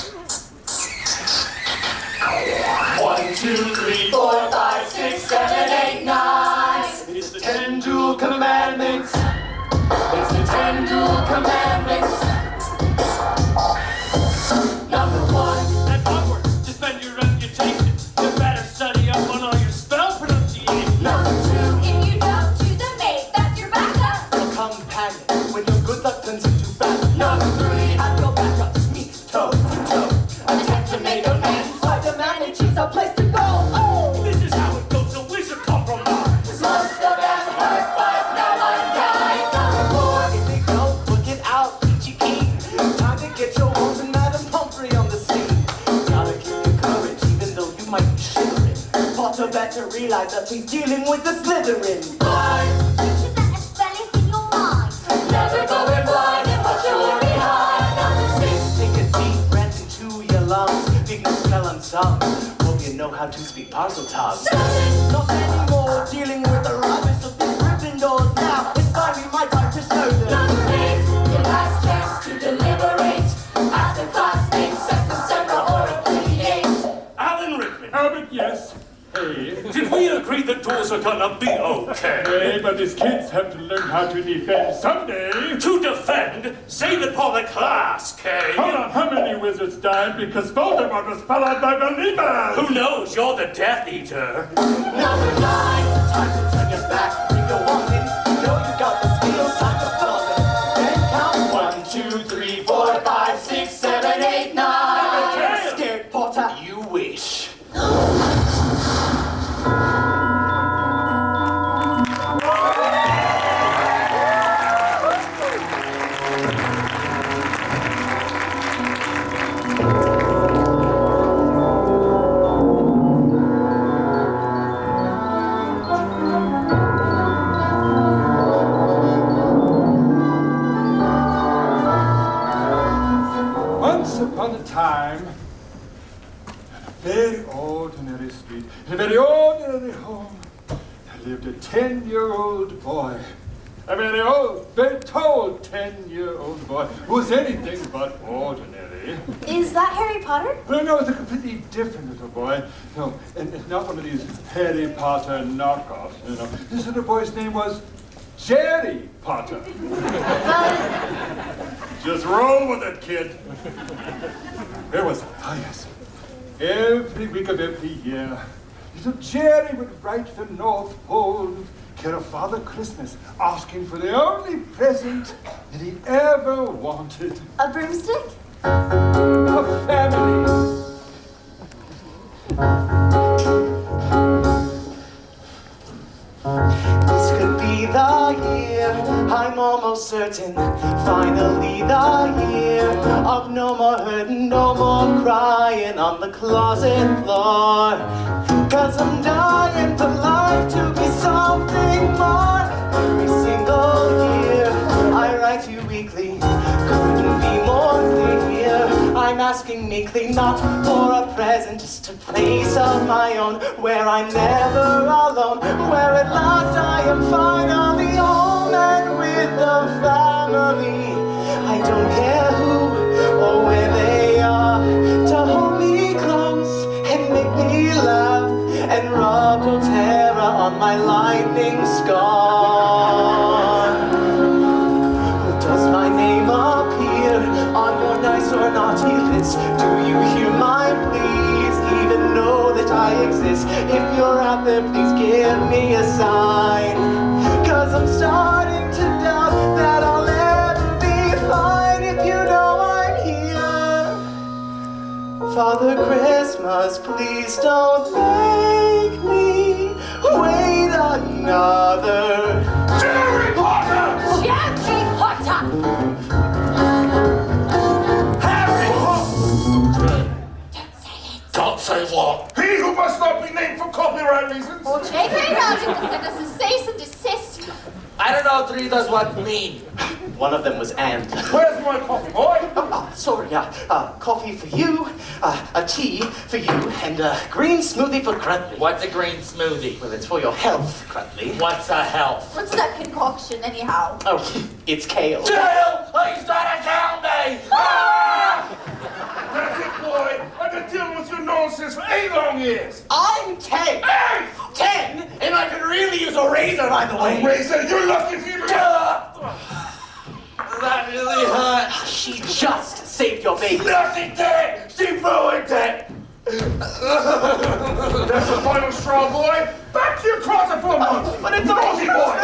1, 2, 3, 4, 5, 6, 7, 8, 9. It's the 10 Duel Commandments. It's the 10 Duel Commandments. Number 1. And onward, defend your reputation. You better study up on all your spell pronunciation. Number 2. If you don't choose a mate, that's your backup. Your companion when your good luck turns into bad. Number 3. Have your backup meet toe to toe. Attempt to make amends. By demanding choose a place to go. Oh! This is how it goes, so we should compromise. Most of them hurt, but no one dies. Number 4. If they don't, look it out, peachy keen. Time to get your woes and Madam Humphrey on the scene. Gotta keep your courage, even though you might be shivering. Potter better realize that he's dealing with the Slytherin. 5. Picture that as spellings in your mind. Never going blind and what you're behind. Number 6. Take a deep breath into your lungs. Big no spell unsung. Hope you know how to speak parcel tongue. 7. Not anymore dealing with the rubbish of these Gryffindors now. It's finally my time to show them. Number 8. Your last chance to deliberate. Ask a classmate, second December or affiliate. Alan Rickman, Albert, yes. Hey. did we agree that duels are gonna be okay? Hey, but these kids have to learn how to defend someday. To defend, save it for the class, Kay. Hold on, how many wizards died because Voldemort was followed by believers? Who knows? You're the Death Eater. Number 9. Time to turn your back. Bring your woman. You know you got the skills. Time to flaunt them. Then count 1, 2, 3, 4, 5, 6, 7, 8, 9. Scared Potter, you wish. Once upon a time, in a very ordinary street, in a very ordinary home, there lived a 10-year-old boy. A very old, very tall 10-year-old boy who was anything but ordinary. Is that Harry Potter? No, it's a completely different little boy. No, and it's not one of these Harry Potter knockoffs, you know. This little boy's name was Jerry Potter. Just roll with it, kid. Where was I? Oh, yes. Every week of every year, little Jerry would write the North Pole care of Father Christmas, asking for the only present that he ever wanted. A broomstick? A family. This could be the year, I'm almost certain. Finally the year of no more hurting, no more crying on the closet floor. 'Cause I'm dying for life to be something more. Every single year I write you weekly, couldn't be more clear. I'm asking meekly, not for a present, just a place of my own, where I'm never alone, where at last I am finally home and with the family. I don't care who or where they are, to hold me close and make me laugh and rub old terror on my lightning scar. Does my name appear on your nice or naughty list? Do you hear my pleas, even know that I exist? If you're out there, please give me a sign, 'cause I'm starting to doubt that I'll ever be fine if you know I'm here. Father Christmas, please don't make me wait another Harry Potter! Jeffrey Potter! Harry! Don't say what? He who must not be named for copyright reasons. Jake Holt will send us a cease and desist. I don't know what three of those words mean. One of them was and. Where's my coffee, boy? Sorry, coffee for you, a tea for you, and a green smoothie for Crudley. What's a green smoothie? Well, it's for your health, Crudley. What's a health? What's that concoction, anyhow? Oh, it's kale. Jail! He's trying to kill me! Ah! That's it, nonsense for 8 long years. I'm 10. 10? And I could really use a razor, by the way. A razor? You're lucky if you That really hurt. She just saved your baby. Nothing dead. She ruined it. That's the final straw, boy. Back to your closet for a month. But it's Naughty boy.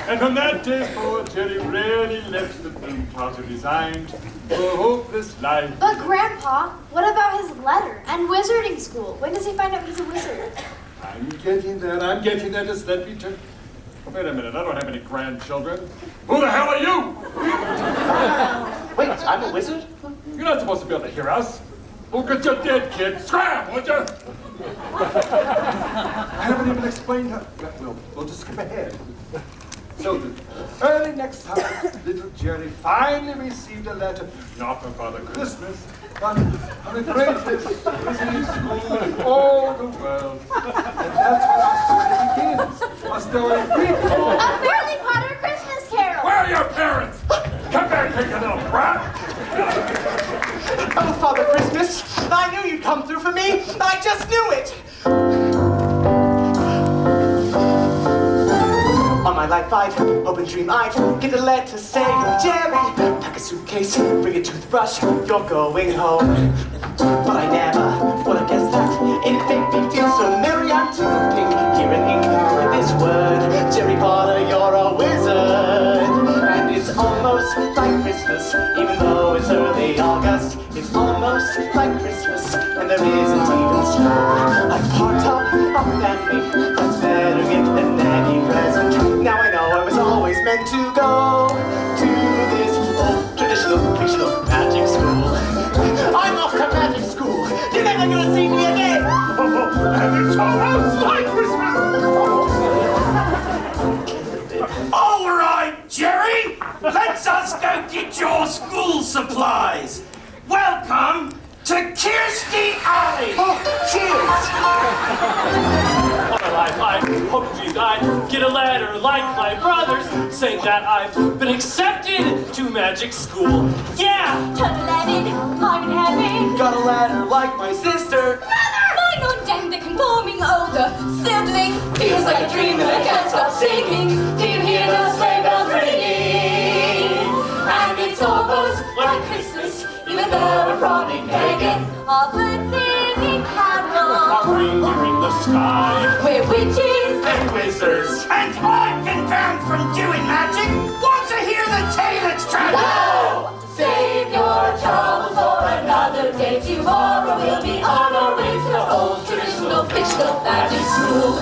And from that day forward, Jerry rarely left the Blue Closet, resigned to a hopeless life. But Grandpa, what about his letter and wizarding school? When does he find out he's a wizard? I'm getting there. Just let me turn. Wait a minute, I don't have any grandchildren. Who the hell are you? Wait, I'm a wizard? You're not supposed to be able to hear us. Look at your dead kid. Scram, would you? I haven't even explained how. We'll just skip ahead. So, early next summer, little Jerry finally received a letter, not from Father Christmas, but from the greatest visiting school in all the world. And that's where our story begins. A story we call... A Fairly Potter Christmas Carol! Where are your parents? Come back here, you little brat. Oh, Father Christmas, I knew you'd come through for me. I just knew it. On my life I'd open dream I'd get a letter saying, Jerry, pack a suitcase, bring a toothbrush, you're going home. But I never would have guessed that it'd make me feel so merry and pink. Here in ink with this word, Jerry Potter, you're a wizard. And it's almost like Christmas, even though it's early August. It's almost like Christmas, and there isn't even snow. I'm part of a family that's better gift than any present. Now I know I was always meant to go to this old traditional fictional magic school. I'm off to magic school. You're never gonna see me again. And it's almost like Christmas. All right, Jerry, let's us go get your school supplies. Welcome to Kirsty Alley. Oh, cheers. All right, I hoped I'd get a letter like my brothers saying that I've been accepted to magic school. Yeah! Turn 11, I'm in heaven. Got a ladder like my sister. My non-gender conforming older sibling feels like a dream and I can't stop singing. Do you hear those sleigh bells ringing? And it's almost like Christmas, even though we're probably pagan. All birds singing carols. Reindeer in the sky. We're witches And wizards. And I've been banned from doing magic. Want to hear the tale it's tragic? No! Save your troubles for another day. Tomorrow we'll be on our way to the old traditional fictional magic school.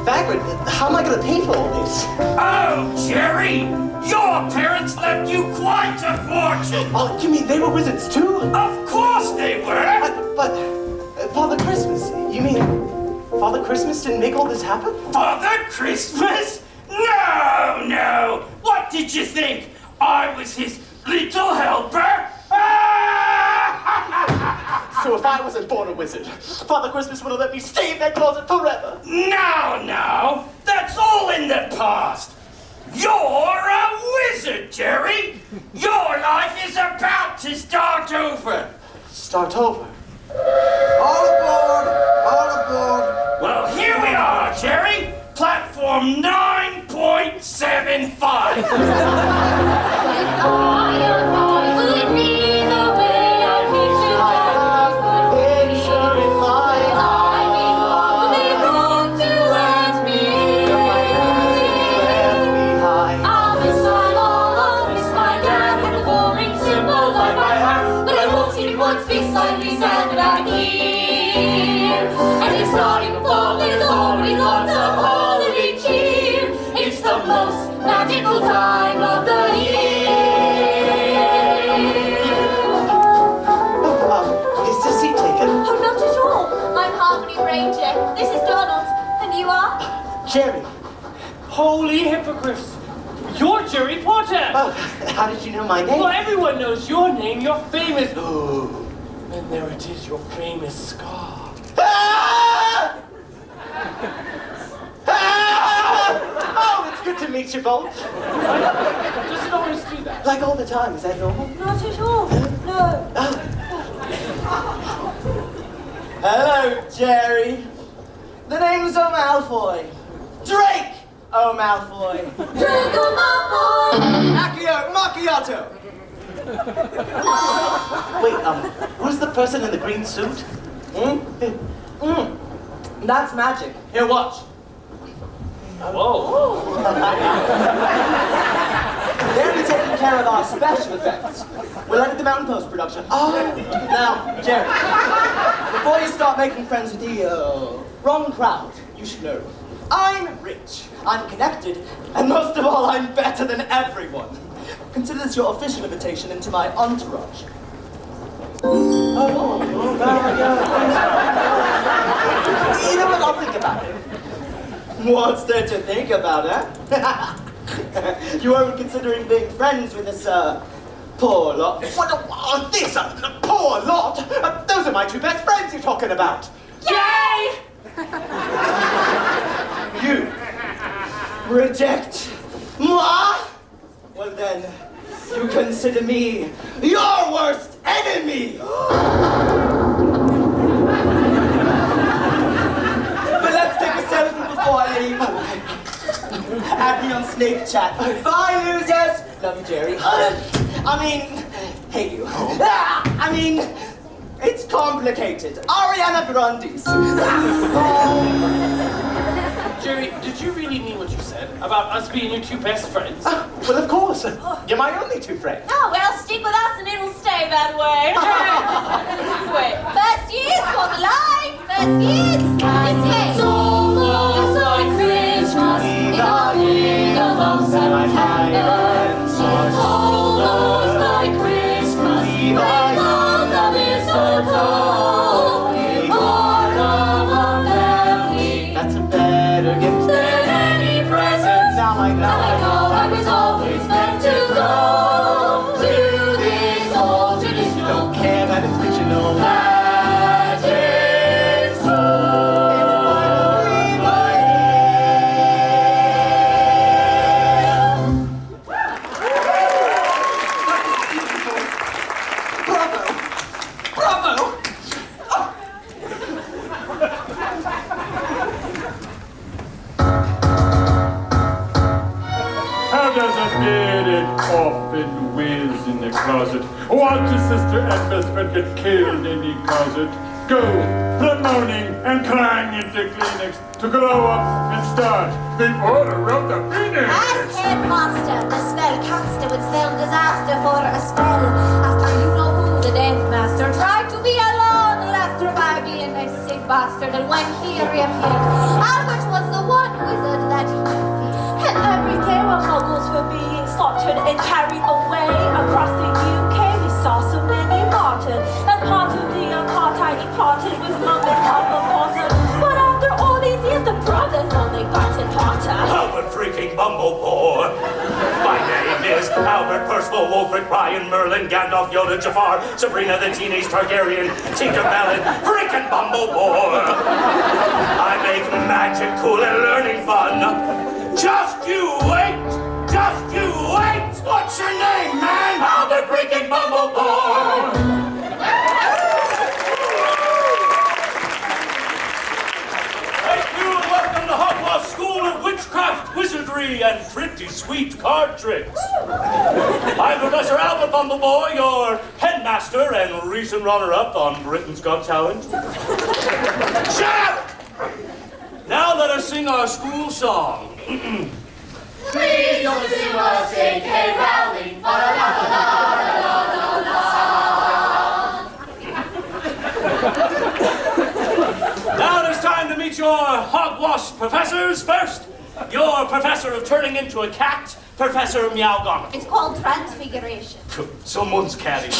Bagrid, how am I gonna pay for all this? Oh, Jerry, your parents left you quite a fortune. Oh, you mean they were wizards too? Of course they were. But Father Christmas, you mean Father Christmas didn't make all this happen? Father Christmas? No. What did you think? I was his little helper? So if I wasn't born a wizard, Father Christmas would have let me stay in that closet forever. No. That's all in the past. You're a wizard, Jerry. Your life is about to start over. Start over. All aboard! All aboard! Well, here we are, Jerry. Platform 9.75. Will it be the way our picture I have a picture in my eye. will they want to let me Behind. I'll miss my dad with a boring symbol like my heart. But I won't even once be slightly sad that I'm here. And it's starting to fall, there's already lots of holiday cheer. It's the most magical time of the year. Is the seat taken? Oh, not at all. I'm Harmony Brainger. This is Donald. And you are? Jerry. Holy hippogriffs. You're Jerry Potter. Oh, how did you know my name? Well, everyone knows your name. You're famous. Oh. And there it is, your famous scar. Ah! Ah! Oh, it's Good to meet you both. Does it always do that? Like all the time, is that normal? Not at all. No. Hello, Jerry. The name's O'Malfoy. Drake O'Malfoy. Draco Malfoy. Macchiato. Wait, who's the person in the green suit? That's magic. Here, watch. Whoa. They'll be taking care of our special effects. We'll edit them out in post-production. Now, Jerry, before you start making friends with the wrong crowd, you should know I'm rich, I'm connected, and most of all, I'm better than everyone. Consider this your official invitation into my entourage. You know what? I'll think about it. What's there to think about, eh? You weren't considering being friends with this, poor lot. What? This, poor lot? Those are my two best friends you're talking about. Yay! You reject moi? Well then, you consider me your worst enemy! But let's take a selfie before I leave. Add me on Snake Chat. Bye, losers! Love you, Jerry. Hate you. It's complicated. Ariana Grande's. Jerry, did you really mean what you said about us being your two best friends? Well, of course. You're my only two friends. Oh, well, stick with us and it'll stay that way. Wait, first years for the line. First years. This way. It's almost like Christmas in our little love cemetery. It's almost like Christmas when all the mistletoe. Part of our family. That's a better gift Than any present. Now I know. I was always meant to go to this old traditional Don't care that it's fictional. magic Bravo! Bravo! How does a bearded orphan whiz in the closet? Watch your sister and best friend get killed in the closet. Go from moaning and crying into Kleenex to grow up and start the order of the Phoenix. As headmaster, the spellcaster would spell disaster for a spell. After you know who, the death master, tried to be a long-laster by being a sick bastard. And when he reappeared, Albert was the one wizard that he defeated. And every day while muggles were being slaughtered and carried away across the UK, we saw so many martyred. As part of the apartheid, he parted with Mum and Papa Potter. But after all these years, the brothers only got it hotter. Albert freaking Bumblebore. My name is Albert Percival, Wolfric, Brian, Merlin, Gandalf, Yoda, Jafar, Sabrina the Teenage Targaryen, Teanca, Ballad, freaking Bumblebore. I make magic cool and learning fun. Just you wait! Just you wait! What's your name, man? Albert freaking Bumblebore! Thank you and welcome to Hogwarts School of Witchcraft, Wizardry, and pretty sweet card tricks. I'm Professor Albert Bumblebore, your headmaster and recent runner-up on Britain's Got Talent. Shut up! Now let us sing our school song. Please don't sing us J.K. Rowling. La la la la la la la. Now it is time to meet your Hogwash professors. First, your professor of turning into a cat, Professor Meowgonagall. It's called transfiguration. Someone's catty.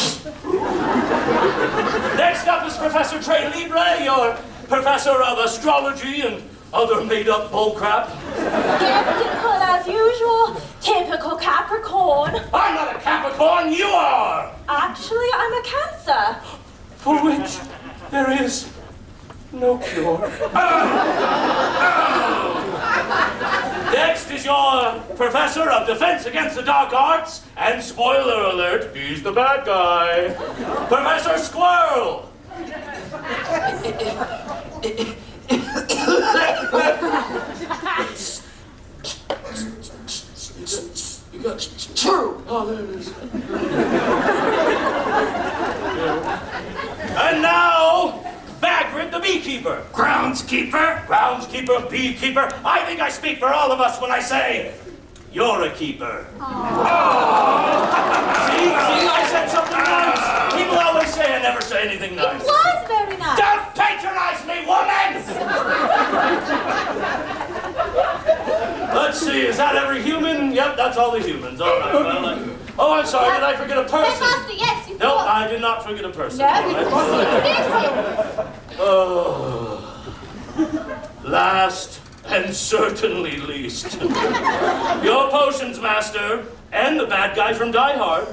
Next up is Professor Trelibra, your professor of astrology and other made-up bullcrap. Skeptical as usual. Typical Capricorn. I'm not a Capricorn, you are! Actually, I'm a Cancer. For which there is no cure. Next is your Professor of Defense Against the Dark Arts, and spoiler alert, he's the bad guy. Professor Squirrel. You got true. Oh, there it is. And now, Bagrid the beekeeper. Groundskeeper, beekeeper. I think I speak for all of us when I say, you're a keeper. See, I said something nice. People always say I never say anything nice. It was very nice. Don't patronize me, woman! Let's see, is that every human? Yep, that's all the humans. All right, well, oh, I'm sorry, did I forget a person? Headmaster, yes, you No, thought. I did not forget a person. No, you Oh. Last and certainly least. Your potions master and the bad guy from Die Hard.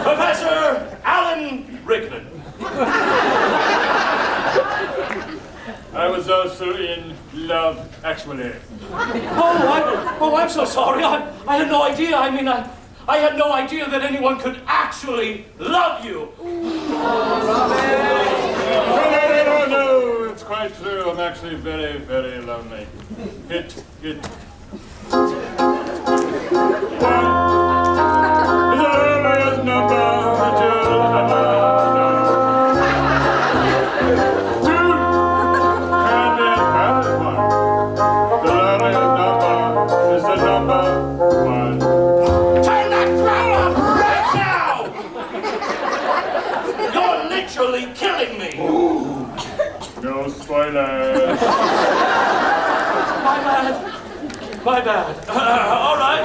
Professor Alan Rickman. I was also in Love Actually. I'm so sorry. I had no idea. I mean, I had no idea that anyone could actually love you. No, it's quite true. I'm actually very, very lonely. Hit. One is the earliest number that you'll ever know. Two can be bad one. The earliest number is the number one. Turn that crowd off right now! You're literally killing me. No spoilers. My bad. All right,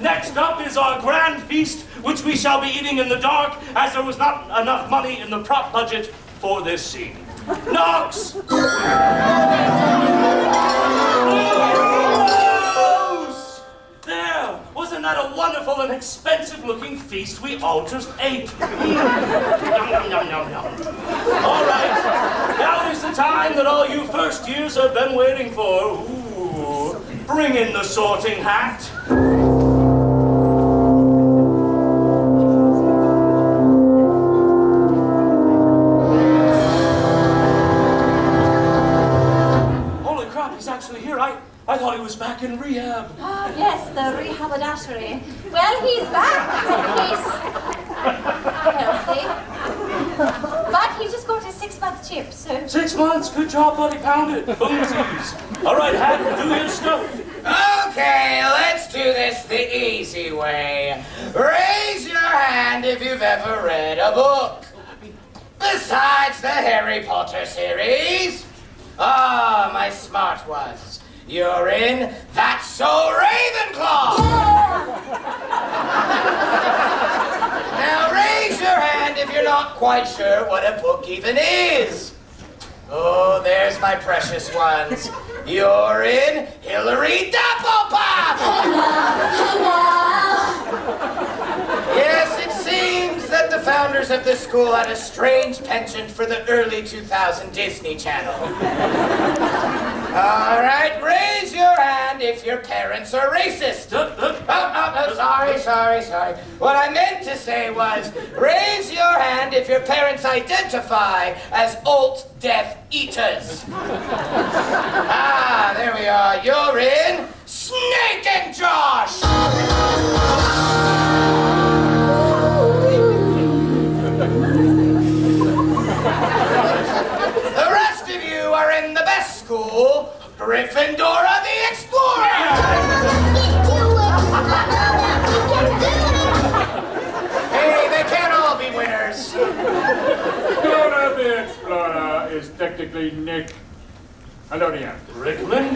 next up is our grand feast, which we shall be eating in the dark, as there was not enough money in the prop budget for this scene. Knox! There! Wasn't that a wonderful and expensive-looking feast we all just ate? Yum, yum, yum, yum. All right, now is the time that all you first years have been waiting for. Ooh, bring in the sorting hat. Holy crap, he's actually here. I thought he was back in rehab. Oh, yes, the rehabilitatory. Well, he's back. He's healthy. But he just got his 6-month chip, so... 6 months, good job, buddy, pound it. Boomsies. All right, Hat, do your stuff. Okay, let's do this the easy way. Raise your hand if you've ever read a book. Besides the Harry Potter series. Ah, my smart ones. You're in That's So Ravenclaw! Now raise your hand if you're not quite sure what a book even is. Oh, there's my precious ones. You're in Hillary Dapplepop! Hello. Yes, it seems that the founders of this school had a strange penchant for the early 2000 Disney Channel. All right, raise your hand if your parents are racist. Sorry. What I meant to say was, raise your hand if your parents identify as alt-death eaters. Ah, there we are. You're in Snake and Josh! The rest of you are in the best school, Gryffindor the Explorer! Hey, they can't all be winners. Dora the Explorer is technically Nick. Hello, the answer. Rickman?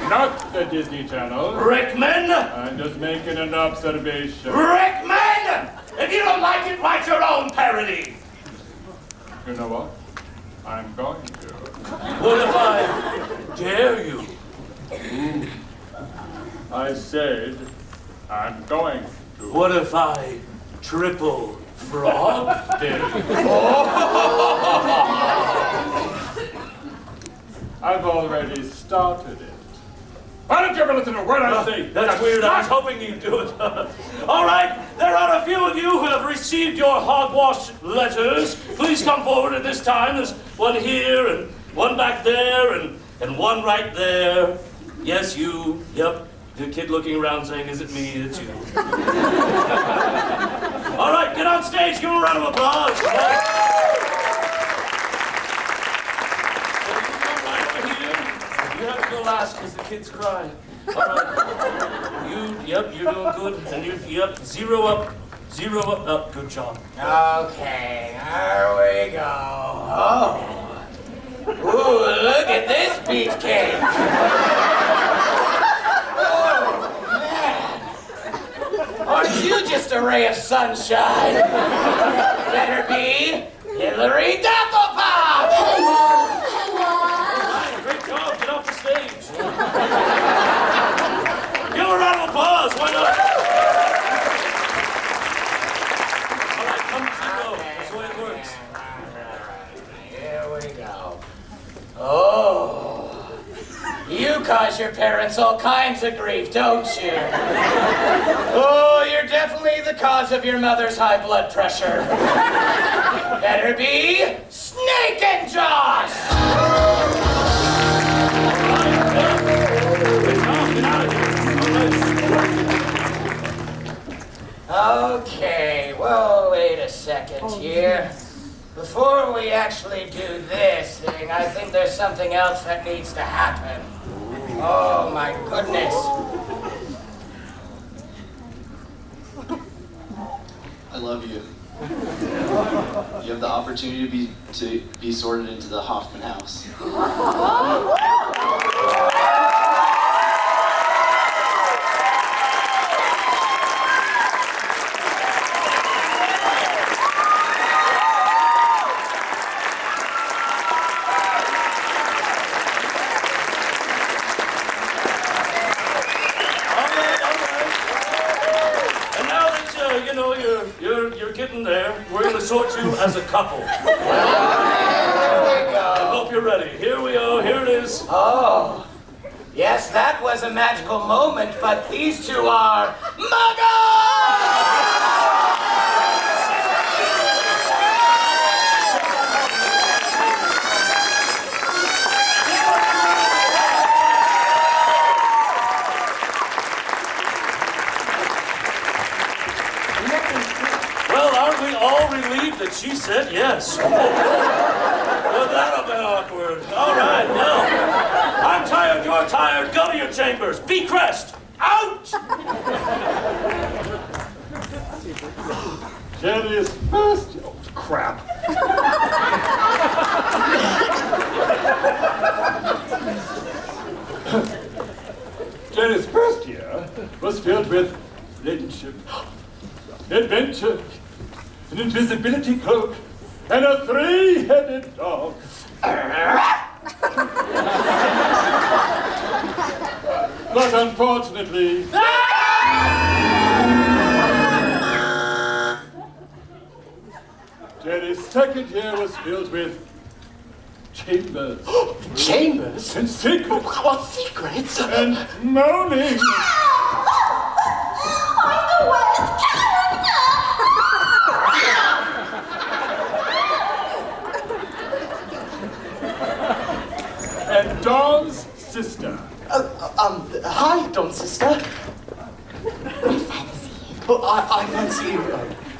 Not the Disney Channel. Rickman? I'm just making an observation. Rickman! If you don't like it, write your own parody. You know what? I'm going to. What if I dare you? I said I'm going to. What if I triple frog dare you? I've already started it. Why don't you ever listen to a word I say? That's weird. I was hoping you'd do it. All right, there are a few of you who have received your hogwash letters. Please come forward at this time. There's one here and one back there and one right there. Yes, you. Yep. The kid looking around saying, is it me? It's you. All right, get on stage. Give him a round of applause. You have to go last because the kid's crying. All right. You're doing good. And zero up. Good job. Okay, there we go. Oh. Ooh, look at this beefcake. Oh, man. Aren't you just a ray of sunshine? Better be Hillary Doppelpop! Great job. Get off the stage. Give a round of applause. Why not? All right, come zero. That's the way it works. Here we go. Oh, you cause your parents all kinds of grief, don't you? Oh, you're definitely the cause of your mother's high blood pressure. Better be Snake and Josh! Okay, well, wait a second here. Before we actually do this thing, I think there's something else that needs to happen. Oh, my goodness. I love you. You have the opportunity to be sorted into the Hoffman house. Sort you as a couple. There we go. I hope you're ready. Here we are. Here it is. Oh, yes, that was a magical moment, but these two are muggles! That she said yes. Well, that'll be awkward. All right, well, I'm tired, you're tired. Go to your chambers. Be Crest. Out! Jenny's first... Oh, crap. Jenny's first year was filled with friendship, adventure, an invisibility cloak, and a three-headed dog. But unfortunately... Jenny's second year was filled with chambers. Chambers? And secrets. What secrets? And moaning. I'm the worst And Dawn's sister. Hi, Dawn's sister. I fancy you. Oh, I fancy you,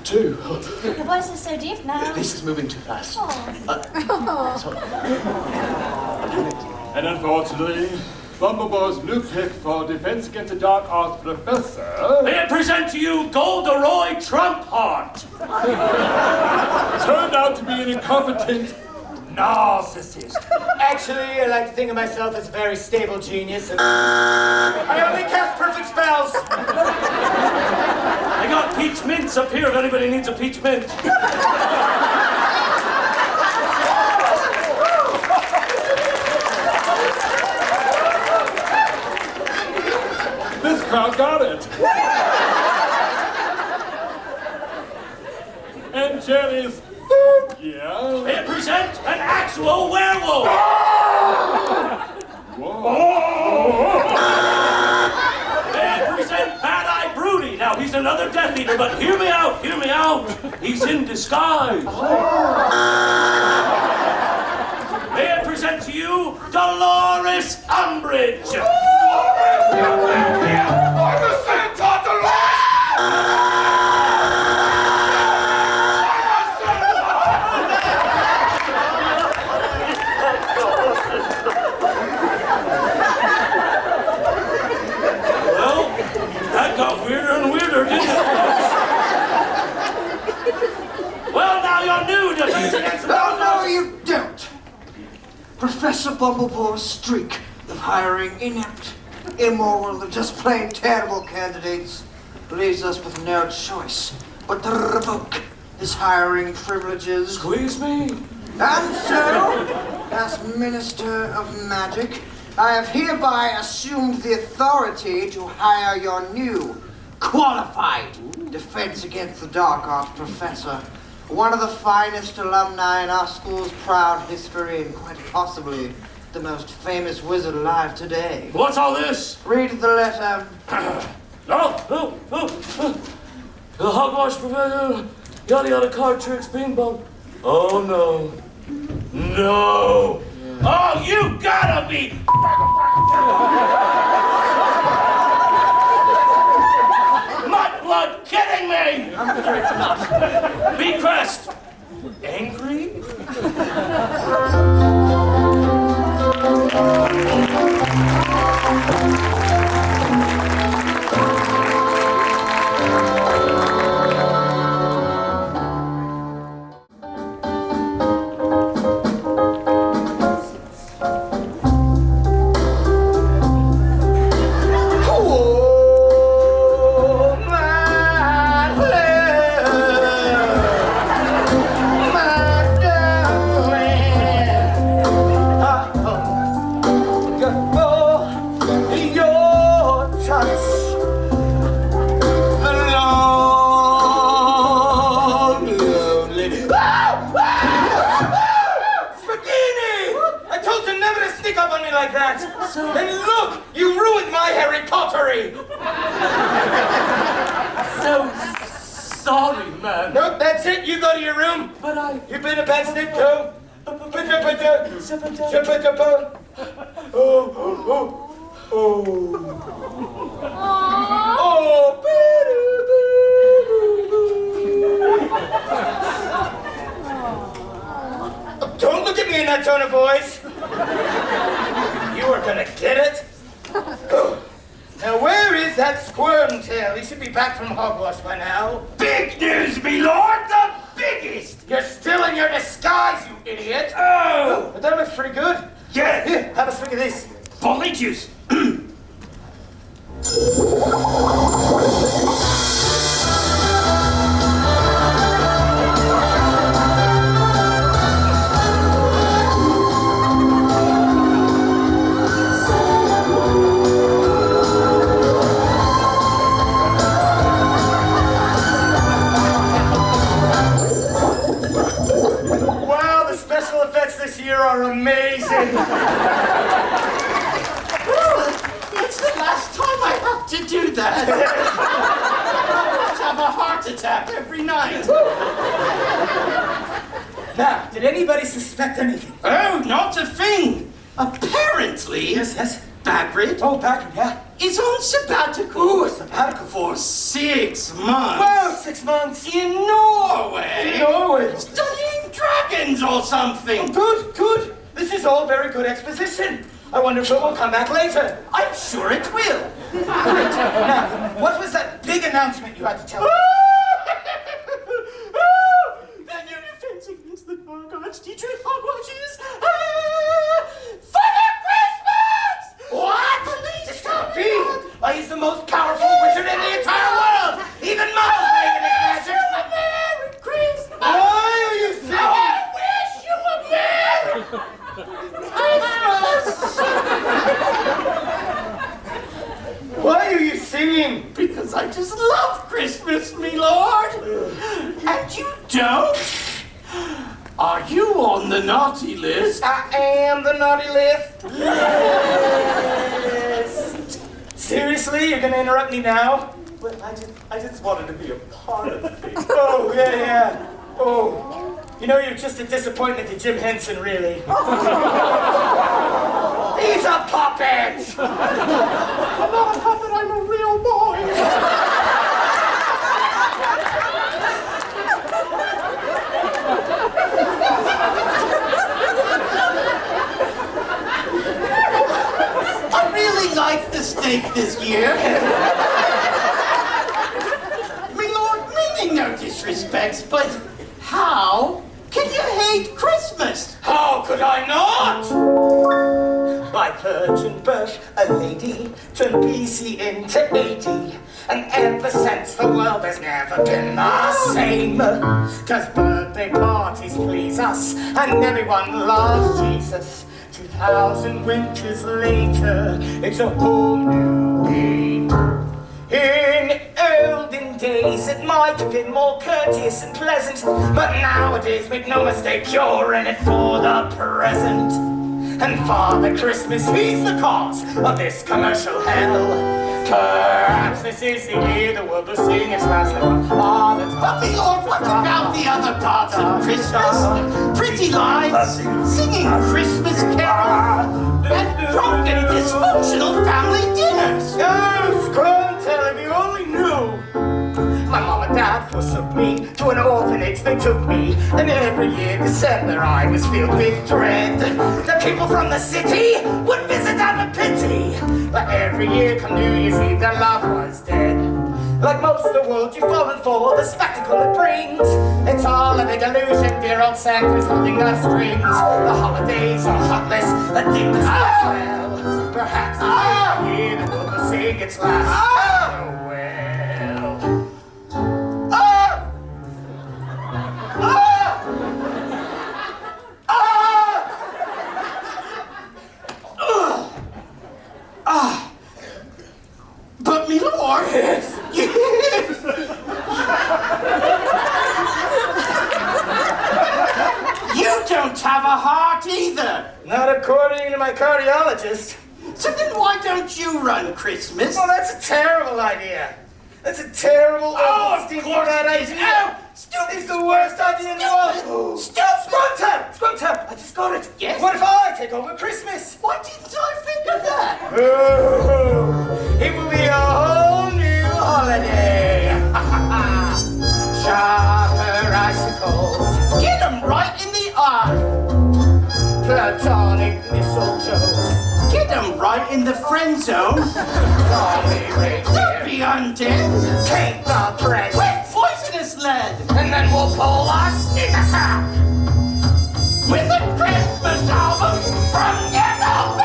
too. Your voice is so deep now. This is moving too fast. And unfortunately, Bumblebee's new pick for Defense Against the Dark Arts Professor... May I present to you Golderoy Trumpheart. turned out to be an incompetent narcissist. Actually, I like to think of myself as a very stable genius, and I only cast perfect spells. I got peach mints up here if anybody needs a peach mint. This crowd got it. And Jenny's third year... May I present an actual werewolf. May I present Bad-Eye Broody. Now, he's another Death Eater, but hear me out. He's in disguise. May I present to you Dolores Umbridge. I'm the Santa Dolores! Well, that got weirder and weirder, didn't it? Well, now you're new Defense Against No, you don't. Professor Bumblebee's streak of hiring inept, immoral, and just plain terrible candidates leaves us with no choice but to revoke his hiring privileges. Squeeze me. And so, as Minister of Magic, I have hereby assumed the authority to hire your new, qualified Defense Against the Dark Arts professor. One of the finest alumni in our school's proud history, and quite possibly the most famous wizard alive today. What's all this? Read the letter. No. The hogwash professor, yada yada card tricks, bing bong. Oh no. Oh, you gotta be. Mudblood kidding me! I'm afraid not. Be Crest. Angry? And look, you ruined my Harry Pottery! So sorry, man. Nope, that's it. You go to your room. But You've been a bad snip, too. Don't look at me in that tone of voice. You are gonna get it. Now, where is that Squirmtail? He should be back from hogwash by now. big news, me lord, the biggest. You're still in your disguise, you idiot. Oh, But that looks pretty good. yes. Here, have a swig of this. Bully juice. Wow, the special effects this year are amazing. It's the last time I have to do that. I have a heart attack every night. Now, did anybody suspect anything? Oh, not a thing. Apparently, Yes. Bagrid Oh, back, yeah. is on sabbatical. Ooh, a sabbatical. For 6 months. Wow, 6 months. In Norway. Norway. Studying dragons or something. Good. This is all very good exposition. I wonder if it will come back later. I'm sure it will. Now, what was that big announcement you had to tell me? The new Defense Against the Dark Arts teacher at Hogwash is for Christmas! What? Please Stop me! Why, he's the most powerful wizard in the entire world! Even Mama's making his magic! Merry Christmas! Why are you I singing? wish you a Merry Christmas! Why are you singing? Because I just love Christmas, me lord. And you don't? Are you on the naughty list? I am the naughty list. Yes. Seriously, you're gonna interrupt me now? Well, I just wanted to be a part of things. Oh, yeah. Oh, you know, you're just a disappointment to Jim Henson, really. He's a puppet. I'm not a puppet, I'm a real boy. I really like the steak this year. My lord, meaning no disrespects, but how can you hate Christmas? How could I not? By virgin birth, a lady turned BC into 80. And ever since the world has never been the same. 'Cause birthday parties please us, and everyone loves Jesus. 2,000 winters later, it's a whole new game. In olden days, it might have been more courteous and pleasant, but nowadays, make no mistake, you're in it for the present. And Father Christmas, he's the cause of this commercial hell. Perhaps this is the year the world will sing its last note. But my lord, what about the other parts of Christmas? Pretty lights, singing Christmas carols, and drunk and dysfunctional family dinners. Oh, Squirmtail, if you only knew. My mom and dad forsook me, to an orphanage they took me, and every year December I was filled with dread. The people from the city would visit out of pity, but every year come New Year's Eve their love was dead. Like most of the world, you've fallen for the spectacle it brings. It's all a big illusion, dear old Santa's holding the strings. The holidays are heartless, addicted as well. Perhaps this is the year the world will sing its last farewell. But me lord, you don't have a heart either. Not according to my cardiologist. So then why don't you run Christmas? Well, that's a terrible idea. That's a terrible, stinking bad idea. No, stupid. It's the worst idea in the world. Stupid. Squirmtail, I just got it. Yes? What if I take over Christmas? Why didn't I think of that? Oh, it will be a whole new holiday. Sharper icicles. Get him right in the eye. Platonic mistletoe. Get him right in the friend zone. Zombie reindeer. Don't be undead. Take the present. With poisonous lead. And then we'll pull our sneak attack. With a Christmas album from Ensemble.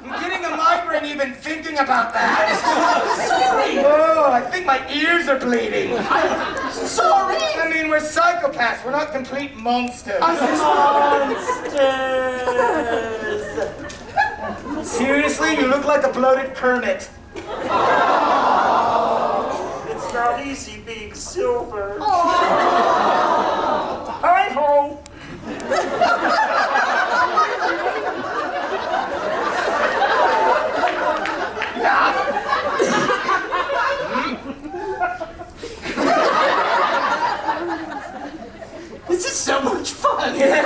I'm getting a migraine even thinking about that. Sorry. Oh, I think my ears are bleeding. Sorry. I mean, we're psychopaths. We're not complete monsters. Monsters! Seriously, you look like a bloated Kermit. It's not easy being silver. Hi-ho! This is so much fun. Yes.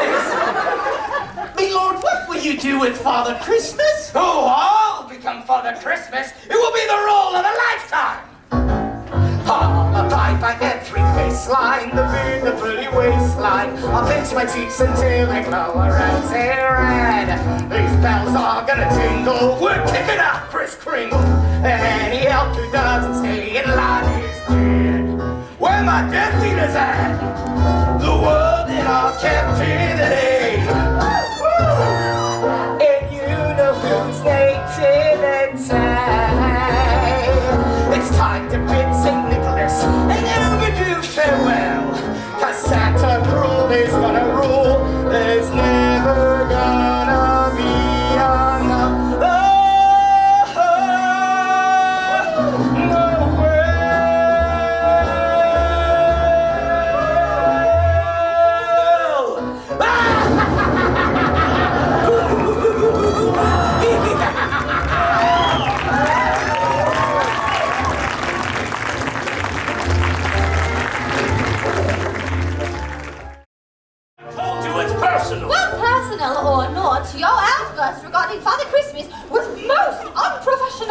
Me lord, what will you do with Father Christmas? Oh, I'll become Father Christmas. It will be the role of a lifetime. I'll abide by every baseline, the moon, the pretty waistline. I'll pinch my cheeks until they glow around red. These bells are gonna tingle. We're kicking out Kris Kringle. And any elf who doesn't stay in line is dead. Where my Death Eaters at? The world in our captivity. And you know who's nativity. It's time to bid St. Nicholas and overdue farewell. 'Cause Santa Cruel is gonna rule. There's never gonna be another. Nowhere.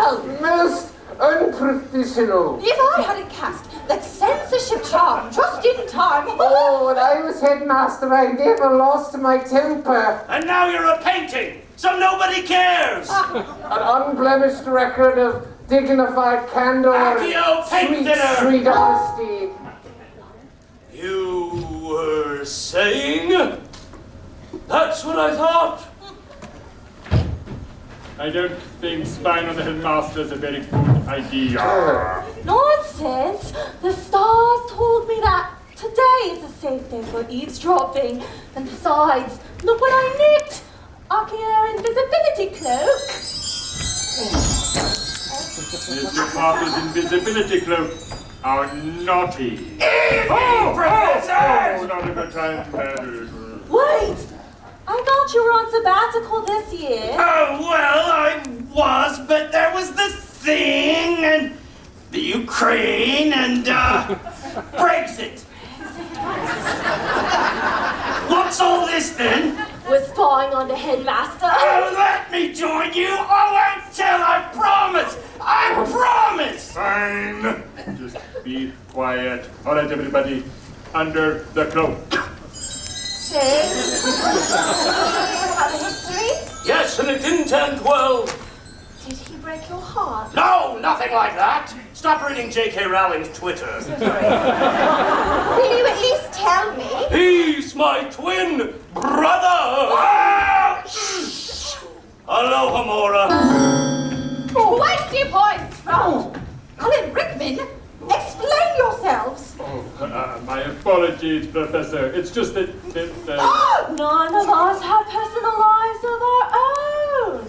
unprofessional. Most unprofessional. If I hadn't cast that censorship charm just in time. Oh, when I was headmaster, I never lost my temper. And now you're a painting, so nobody cares. An unblemished record of dignified candor Accio and paint dinner. sweet honesty. You were saying? That's what I thought. I don't think spying on the headmaster is a very good idea. Nonsense! The stars told me that today is a safe day for eavesdropping. And besides, look what I nicked! Ocular invisibility cloak. Mr. Parker's invisibility cloak. How naughty. Professor! Oh, not a good time. Wait! I thought you were on sabbatical this year. Oh, well, I was, but there was the thing, and the Ukraine, and, Brexit. What's all this, then? We're spying on the headmaster. Oh, let me join you! I won't tell, I promise! I promise! Fine. Just be quiet. All right, everybody. Under the cloak. Say, you have a history? Yes, and it didn't end well. Did he break your heart? No, nothing like that. Stop reading J.K. Rowling's Twitter. Will you at least tell me? He's my twin brother. Aloha, Mora. 20 points from Alan Rickman. Explain yourselves. My apologies, Professor. It's just that... None of us have personal lives of our own.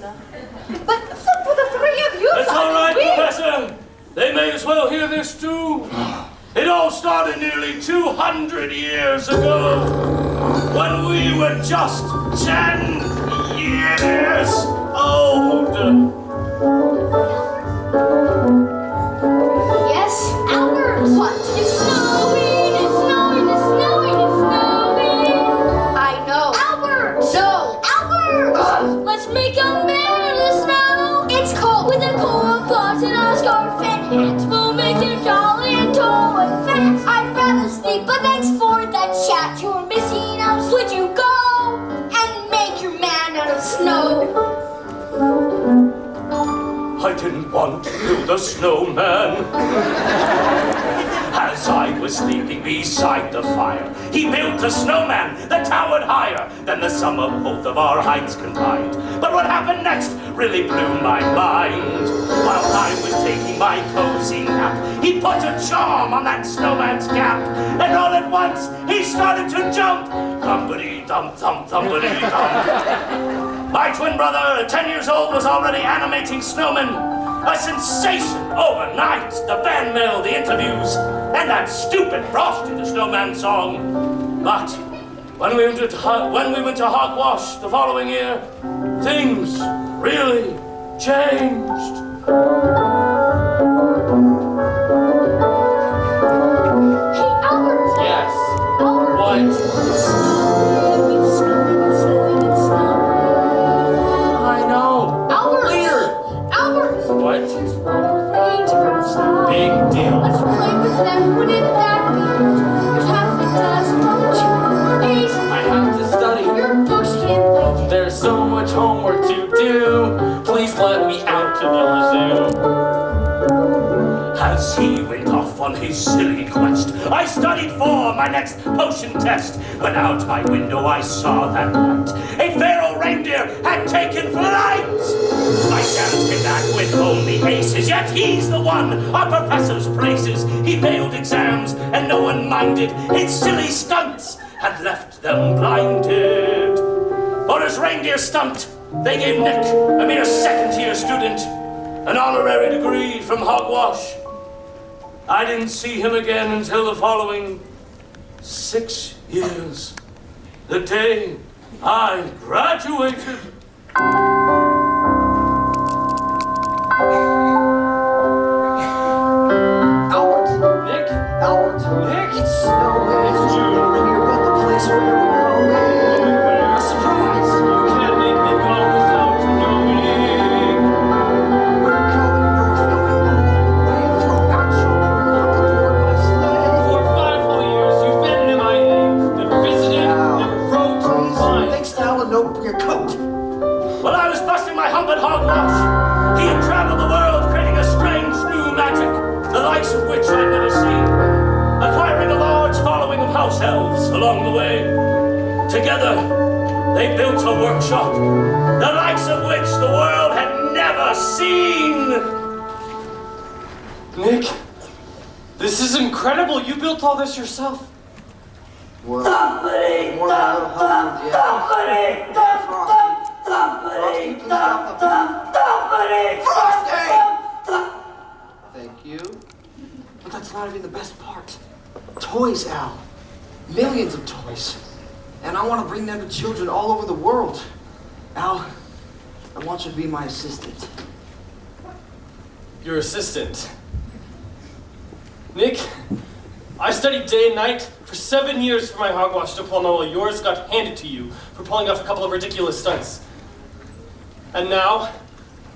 But except for the three of you, That's all right, Professor. They may as well hear this too. It all started nearly 200 years ago, when we were just 10 years old. Yes, Albert. What? It's snowing, it's snowing, it's snowing, it's snowing. I know. Albert! No! Albert! Let's make a man in the snow! It's cold with a cool gloves and a scarf and hat. We'll make it jolly and tall and fat. I'd rather sleep, but thanks for that chat. You're missing out. Would you go and make your man out of snow? I didn't want to build a snowman. As I was sleeping beside the fire, he built a snowman that towered higher than the sum of both of our heights combined. But what happened next really blew my mind. While I was taking my cozy nap, he put a charm on that snowman's cap, and all at once he started to jump. Thumpity-thump, thump, thumpity-thump. My twin brother, 10 years old, was already animating snowmen. A sensation overnight. The fan mail, the interviews, and that stupid Frosty the Snowman song. But when we went to Hogwash the following year, things really changed. Hey, Albert! Yes. Albert! What? It's snowing, it's snowing, it's snowing, it's snowing. I know. Albert! Weird. Albert! What? There's fun things outside. Big deal. Let's play with them. Wouldn't that be good? There's half a dozen of 2 days. I have to study. Your books can't wait. There's so much homework to do. Please let me out of your zoo. As he went off on his silly quest, I studied for my next potion test. When out my window I saw that light. A feral reindeer had taken flight. My Sam came back with only aces, yet he's the one our professors places. He failed exams and no one minded. His silly stunts had left them blinded. For his reindeer stunt, they gave Nick, a mere second-year student, an honorary degree from Hogwash. I didn't see him again until the following 6 years. The day I graduated. Albert! Nick? Albert! Nick? It's snowing. It's June. Can you bet the place where we're going? Where? A surprise! You can't make me go without knowing. We're going along the way. Together, they built a workshop, the likes of which the world had never seen. Nick, this is incredible. You built all this yourself. Well, more than a little help with Thank you. But that's not even the best part. Toys, Al. Millions of toys. And I want to bring them to children all over the world. Al, I want you to be my assistant. Your assistant. Nick, I studied day and night for 7 years for my hogwash diploma while yours got handed to you for pulling off a couple of ridiculous stunts. And now,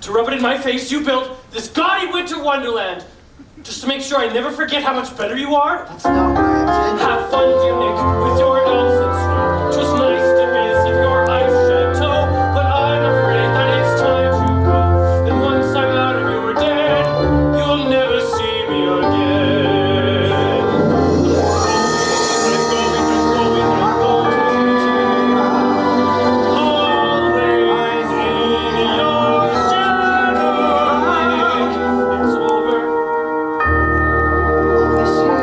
to rub it in my face, you built this gaudy winter wonderland just to make sure I never forget how much better you are. That's not what I intended. Have fun, dear Nick, with your elves and snow. 'Twas nice to visit your ice chateau, but I'm afraid that it's time to go. And once I'm out of your den, you'll never see me again. I'm going. Always in your shadow, Nick. It's over. I'll miss you.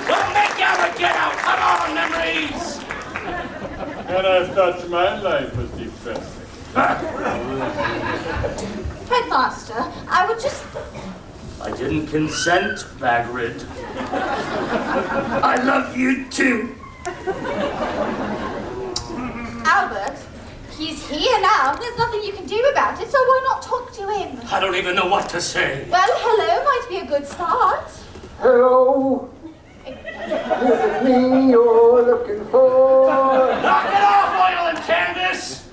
Well, make out or get out! Come on, memories! And I thought my life was defensive. Headmaster, I would just... I didn't consent, Bagrid. I love you too. Albert, he's here now. There's nothing you can do about it, so why not talk to him? I don't even know what to say. Well, hello might be a good start. Hello? Is it me you're looking for? Knock it off, oil and canvas!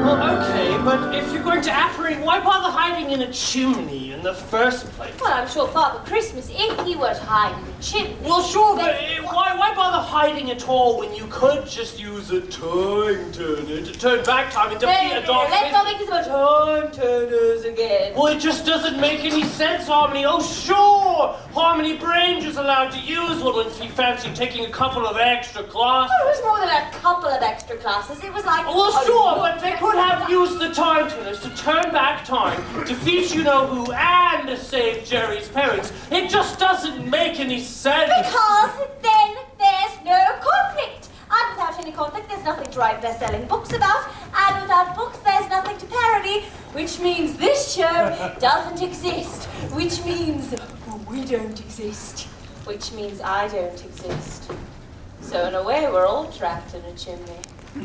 Well, okay, but if you're going to apparate, why bother hiding in a chimney in the first place? Well, I'm sure Father Christmas, if he were to hide in the chimney... Well, sure, but then- why bother hiding at all when you could just use a time turner to turn back time and defeat a dog? Let's not make this about time turners again. Well, it just doesn't make any sense, Harmony. Oh, sure, Harmony Brainger's allowed to use one when he fancy taking a couple of extra classes. It was more than a couple of extra classes. It was like... Well, sure, but they could have used the time turners to turn back time, defeat you-know-who, and to save Jerry's parents. It just doesn't make any sense. Because then there's no conflict. And without any conflict, there's nothing to write best-selling books about. And without books, there's nothing to parody. Which means this show doesn't exist. Which means we don't exist. Which means I don't exist. So in a way, we're all trapped in a chimney. A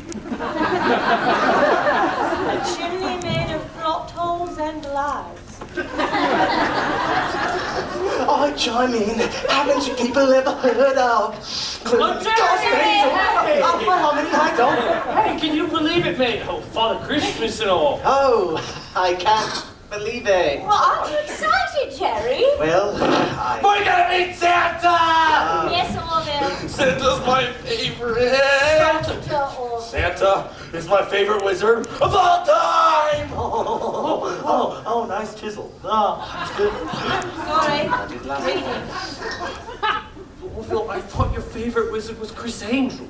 chimney made of plot holes and lies. I chime in. Haven't you people ever heard of? I don't. Hey, can you believe it, mate? Oh, Father Christmas and all. Oh, I can't believe it. Well, aren't you excited, Jerry? Well, We're gonna meet Santa! Yes, Orville. Santa's my favorite. Santa Orville. Santa is my favorite wizard of all time. oh, nice chisel. Oh, that's good. Sorry. Reading. Orville, I thought your favorite wizard was Chris Angel.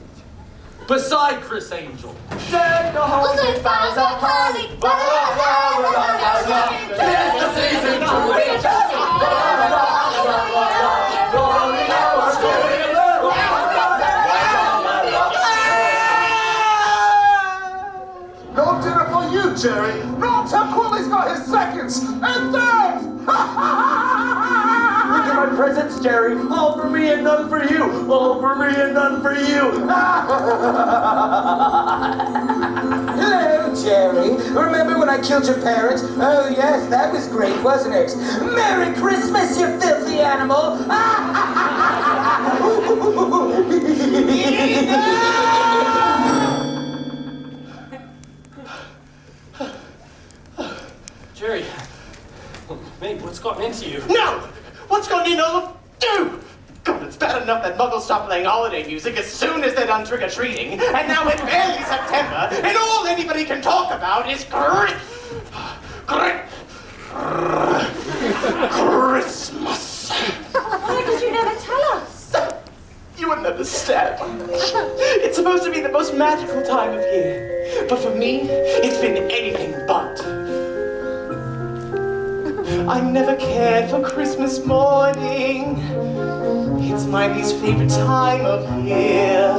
Beside Chris Angel. Also, it's Bowser, Holly, Tis the season to reach No dinner for you, Jerry. No, Tim Quilly's got his seconds. And thirds. Look at my presents, Jerry. All for me and none for you. All for me and none for you. Hello, Jerry. Remember when I killed your parents? Oh, yes, that was great, wasn't it? Merry Christmas, you filthy animal! had enough that Muggles stopped playing holiday music as soon as they're done trick-or-treating, and now it's barely September, and all anybody can talk about is Christmas. Why did you never tell us? You wouldn't understand. It's supposed to be the most magical time of year, but for me, it's been anything but. I never cared for Christmas morning. It's my least favorite time of year.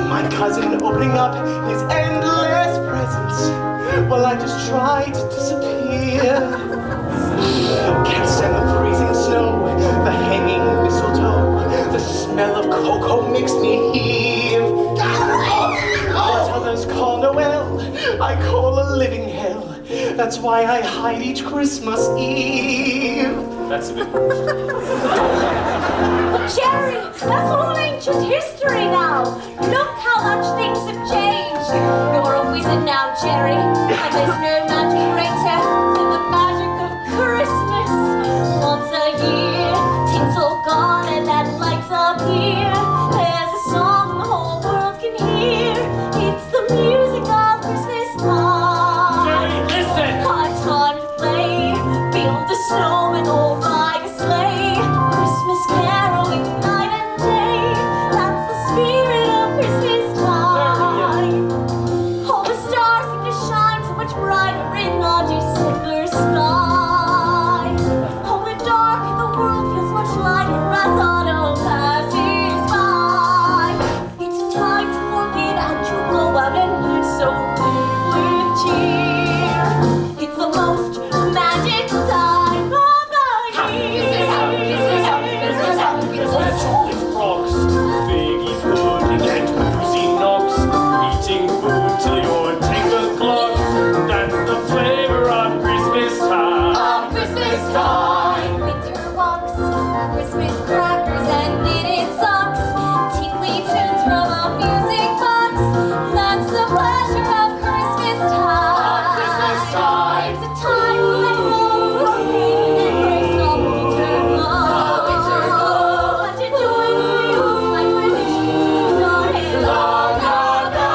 My cousin opening up his endless presents while I just try to disappear. Can't stand the freezing snow, the hanging mistletoe, the smell of cocoa makes me heave. What others call Noel, I call a living hell. That's why I hide each Christmas Eve. That's a bit Jerry, that's all ancient history now. Look how much things have changed. You're a wizard now, Jerry, and there's no magic greater than the magic of Christmas. Once a year, tinsel garland that lights up here. There's a song the whole world can hear. It's the music of Christmas time. Jerry, listen! Hard time to play, build a snowman or ride a sleigh. Christmas caroling night and day. That's the spirit of Christmas time. All the stars seem to shine so much brighter in the December sky. All the dark in the world feels much lighter as autumn passes by. It's a time to forget and to go out and live so filled with cheer. It's the most magical time of the year. Let's lick frogs, figgy pudding and boozy knocks, eating food till your tangled clogs. That's the flavor of Christmas time. Of Christmas time. Winter walks, Christmas crackers and knitted socks, tinkly tunes from a music box. That's the pleasure of Christmas time. Christmas time. It's a time to let go of pain and embrace the winter glow. And to join the youth like traditions started long ago.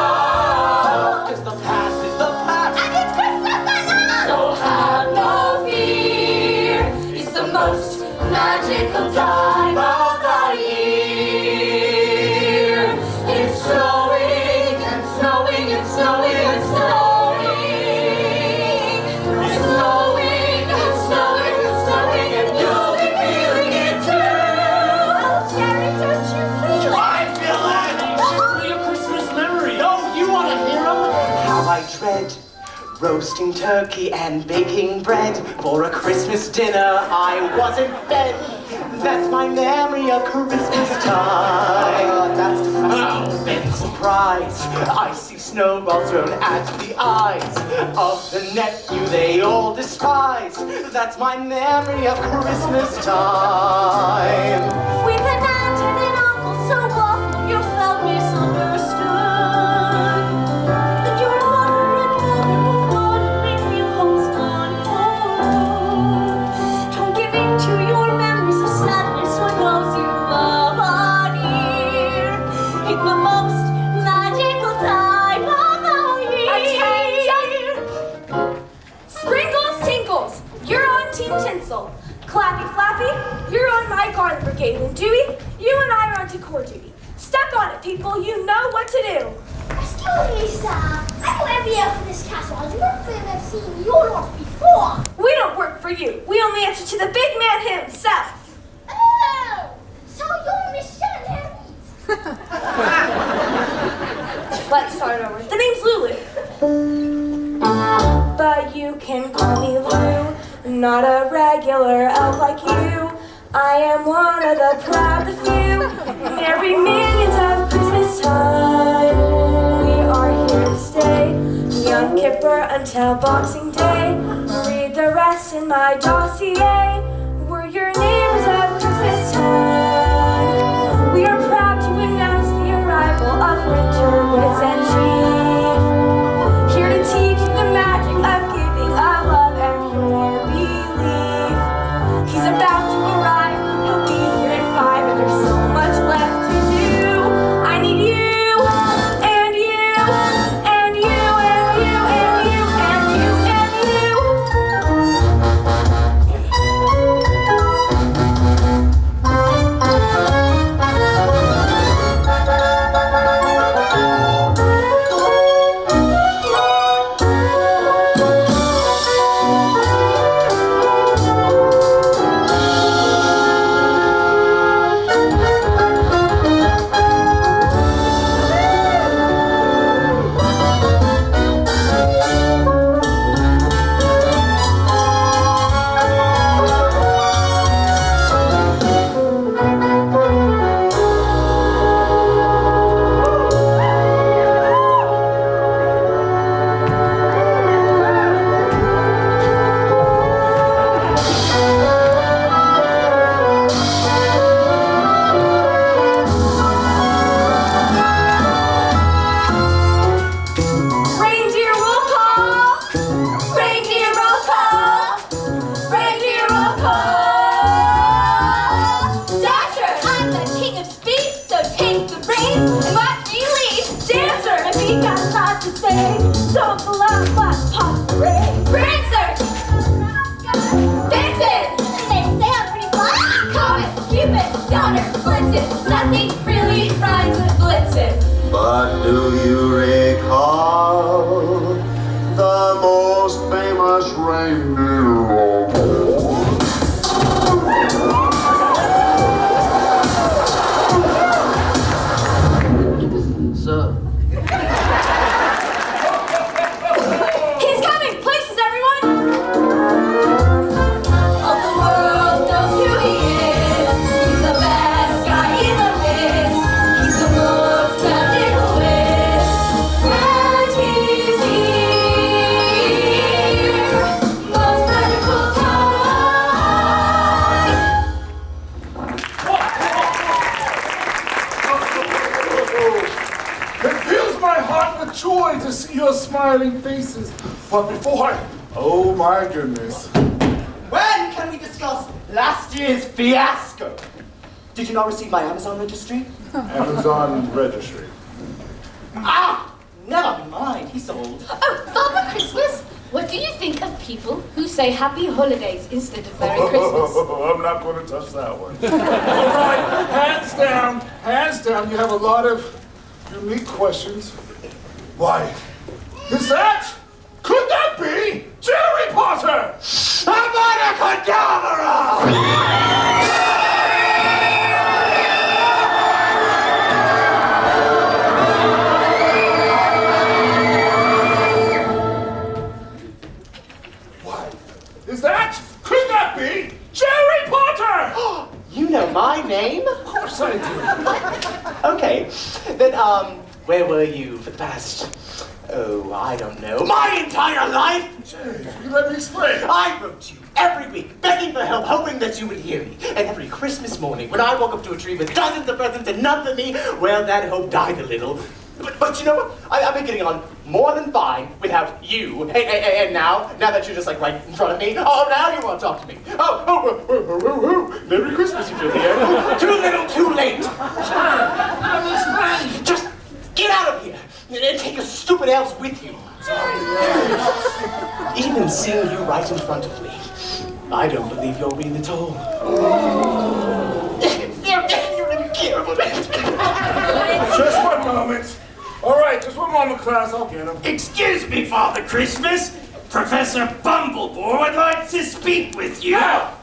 Cause the past is the past. And it's Christmas and So have no fear. It's the most magical time of the year. It's snowing and snowing and snowing and snowing. It's snowing and snowing and snowing, and you'll be feeling it too. Oh, Jerry, don't you feel it? I feel it. Simply a Christmas memory. No, you want to hear them? How I dread roasting turkey and baking bread for a Christmas dinner I wasn't fed. That's my memory of Christmas time. That's then surprise. I see snowballs thrown at the eyes of the nephew they all despise. That's my memory of Christmas time. With an aunt and an uncle so awful you felt misunderstood. And your mother and father moved on and made you homespun food. Don't give in to your memories of sadness when those you love are near. It's the most magical time of the year. Sprinkles, tinkles, you're on Team Tinsel. Clappy, Flappy, you're on my garden brigade. And Dewey, you and I are on to core duty. Step on it, people. You know what to do. Excuse me, sir. I know every elf in this castle. I never think I've seen your lot before. We don't work for you. We only answer to the big man himself. Oh, so you're Miss Shannon. Let's start over. The name's Lulu. But you can call me Lou. Not a regular elf like you. I am one of the proud, the few. In every minute of Christmas time, we are here to stay. Young Kipper until Boxing Day. Read the rest in my dossier. We're your neighbors of Christmas time. We are proud to announce the arrival of Winter Woods and Chief. Here to teach you the magic of giving, of love and pure belief. He's about to arrive, he'll be here in 5 and there's so Blitzen. Nothing really rhymes with Blitzen. But do you recall the most famous reindeer of all? So, He's coming! Places, everyone! All the world knows who he is. He's the best guy in the biz. He's the most magical whiz. And he's here. Most magical time. It fills my heart with joy to see your smiling faces. But before oh my goodness. When can we discuss last year's fiasco? Did you not receive my Amazon registry? Amazon registry. Ah! Never mind, he sold. Oh, Father Christmas, what do you think of people who say Happy Holidays instead of Merry Christmas? I'm not going to touch that one. All right, hands down, you have a lot of unique questions. Why? Is that? Could that be Jerry Potter? Avada What? Is that? Could that be Jerry Potter? You know my name? Of course I do. Okay, then, where were you for the past, I don't know, my entire life? Jerry, you let me explain. I wrote to you every week, begging for help, hoping that you would hear me. And every Christmas morning, when I woke up to a tree with dozens of presents and none for me, well, that hope died a little. But you know what? I've been getting on more than fine without you. And now that you're just like right in front of me, oh, now you want to talk to me. Oh, Merry Christmas, you filthy animal. Too little, too late. Just get out of here and take your stupid elves with you. Even seeing you right in front of me, I don't believe you're real at all. You really care about it. Just one moment. All right, just one moment, class. I'll get him. Excuse me, Father Christmas. Professor Bumblebore would like to speak with you. Al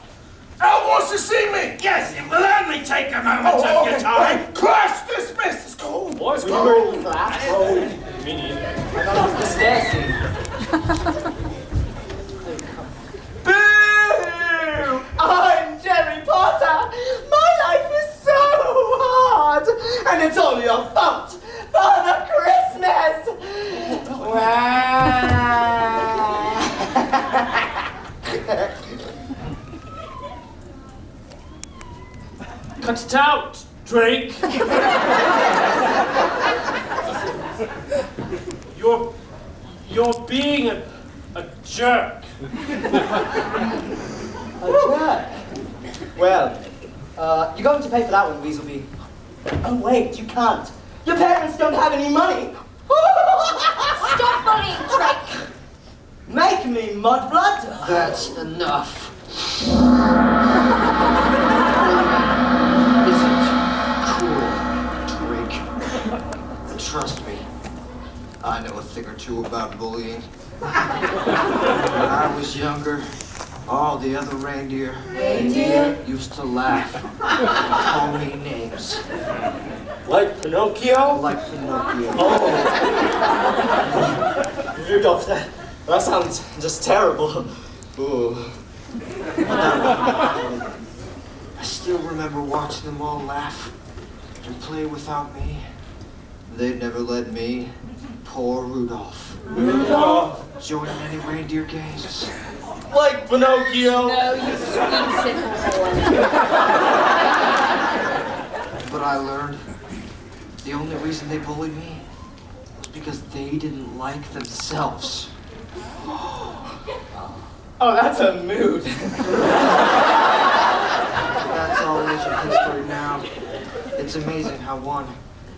wants to see me. Yes, it will only take a moment of your Okay. time. Class dismissed. Let's go. Boys, We come were on. in class. Me neither. I thought it was the stair scene. Boo! I'm Jerry Potter. My life is so hard, and it's all your fault. Father Christmas. Cut it out, Drake. You're being a jerk. A jerk. Well, you're going to pay for that one, Weaselby. Oh, wait, you can't. Your parents don't have any money. Stop bullying, Drake. Make me mudblood. that's enough. Isn't cruel, Drake. And trust me, I know a thing or two about bullying. When I was younger, all the other reindeer used to laugh and call me names. Like Pinocchio? Like Pinocchio. Rudolph, that sounds just terrible. Ooh. I still remember watching them all laugh and play without me. They'd never let me, poor Rudolph, join in any reindeer games. Like Pinocchio. No, you sweet simple boy. But I learned the only reason they bullied me was because they didn't like themselves. Oh, that's a mood. That's all ancient history now. It's amazing how one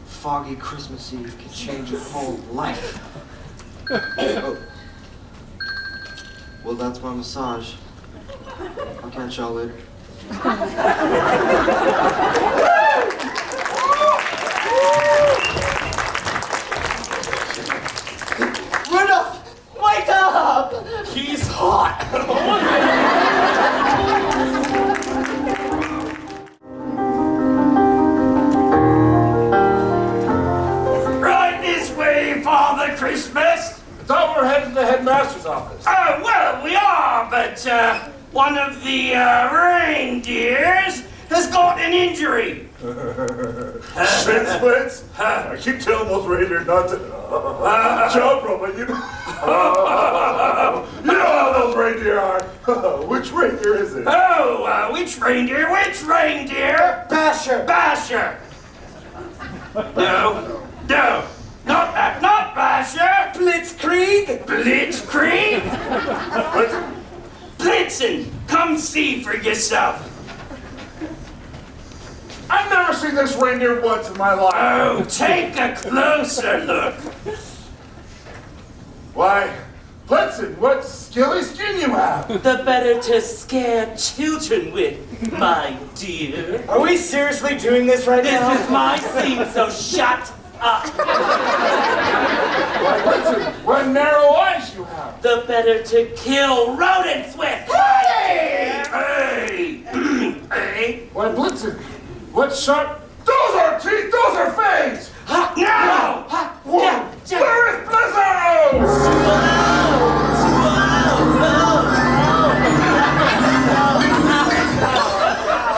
foggy Christmas Eve can change your whole life. Oh. Well, that's my massage. I'll catch y'all later. Rudolph, wake up! He's hot. Right this way, Father Christmas. I thought we were heading to the headmaster's office. Oh, well, we are, but one of the reindeers has got an injury. Shin splints? I keep telling those reindeer not to jump from it, you know. You know how those reindeer are. Which reindeer is it? Oh, which reindeer? Which reindeer? Basher. Basher. No, not that, not Basher. Blitzkrieg? Blitzkrieg? Blitzen, come see for yourself. I've never seen this reindeer once in my life. Oh, take a closer look. Why, Blitzen, what skilly skin you have. The better to scare children with, my dear. Are we seriously doing this right now? This is my scene, so shut up. Why, Blitzen, what narrow eyes you have. The better to kill rodents with, my dear. Hey! Hey! Why, Blitzen, what sharp... Those are teeth, those are fangs! No! Whoa! Where is Blizzard?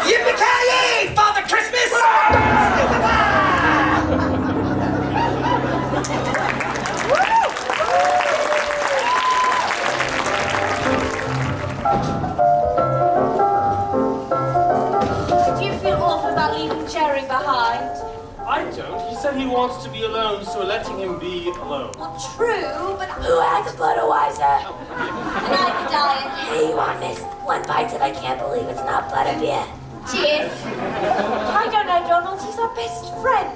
Yippee-ki-yay, Father Christmas! Do you feel awful about leaving Jerry behind? I don't. He said he wants to be alone, so we're letting him be alone. Well, true, but Who had the Budweiser? and I could die. Hey, you want this? One bite till I can't believe it's not butterbeer. Cheers. I don't know, Donald. He's our best friend.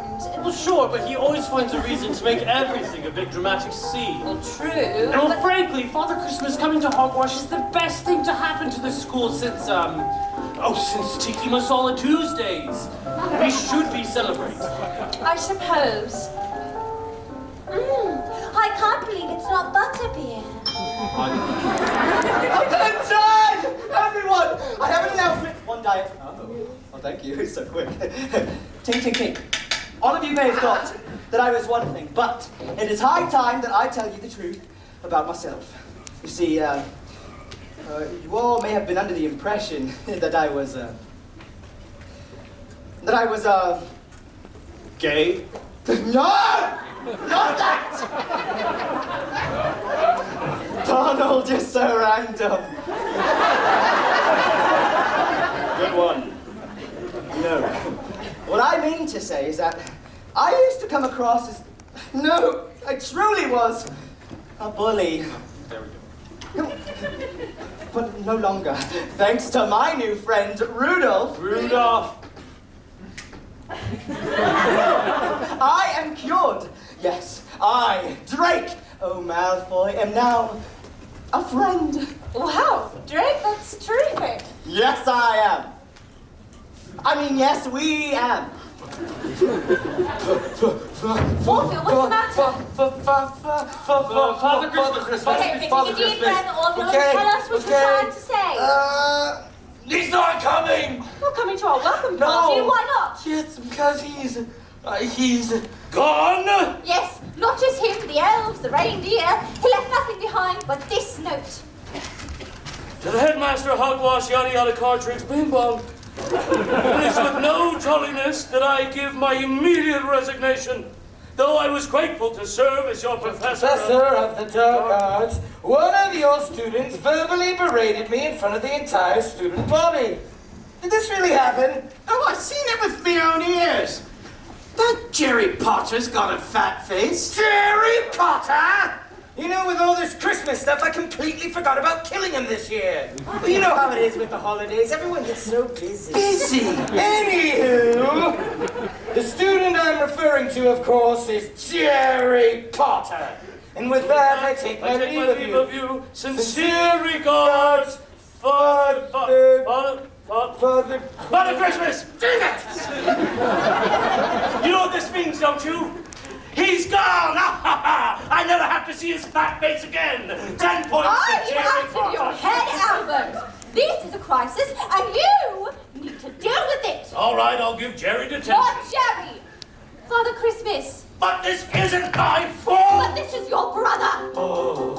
Well, sure, but he always finds a reason to make everything a big dramatic scene. Well, true. And well, frankly, Father Christmas coming to Hogwash is the best thing to happen to the school since since Tiki Masala Tuesdays. We should be celebrating. I suppose. I can't believe it's not butterbeer. Attention! Everyone! I have an announcement. One diet. Oh, thank you. So quick. Ting, ting, ting. All of you may have thought that I was one thing, but it is high time that I tell you the truth about myself. You see, you all may have been under the impression that I was gay. No! Not that! Donald, you're so random. Good one. No. What I mean to say is that I used to come across as... No, I truly was a bully. There we go. But no longer, thanks to my new friend, Rudolph. Rudolph! I am cured. Yes, I, Drake O'Malfoy, am now a friend. Wow, Drake, that's terrific. Yes, I am. I mean, yes, we am. Orpheus, what's the matter? Father Christmas! Okay, take a deep breath, Orpheus. Tell us what you're trying to say. He's not coming! You're coming to our welcome party. Why not? Yes, because he's Gone? Yes, not just him, the elves, the reindeer. He left nothing behind but this note. To the headmaster of Hogwash, yada yada card tricks, bing bong. It is with no jolliness that I give my immediate resignation, though I was grateful to serve as your professor. Professor of the Dark Arts. One of your students verbally berated me in front of the entire student body. Did this really happen? Oh, I've seen it with my own ears. That Jerry Potter's got a fat face. Jerry Potter! You know, with all this Christmas stuff, I completely forgot about killing him this year. Well, you know how it is with the holidays. Everyone gets so busy. Busy? Anywho, the student I'm referring to, of course, is Jerry Potter. And with that, I take my leave of you. Sincere regards, Father Father Christmas! Dang it! You know what this means, don't you? He's gone! I never have to see his fat face again! 10 points Are to you Jerry out of Potter. your head, Albert? This is a crisis, and you need to deal with it. All right, I'll give Jerry detention. Not Jerry. Father Christmas. But this isn't my fault! But this is your brother. Oh.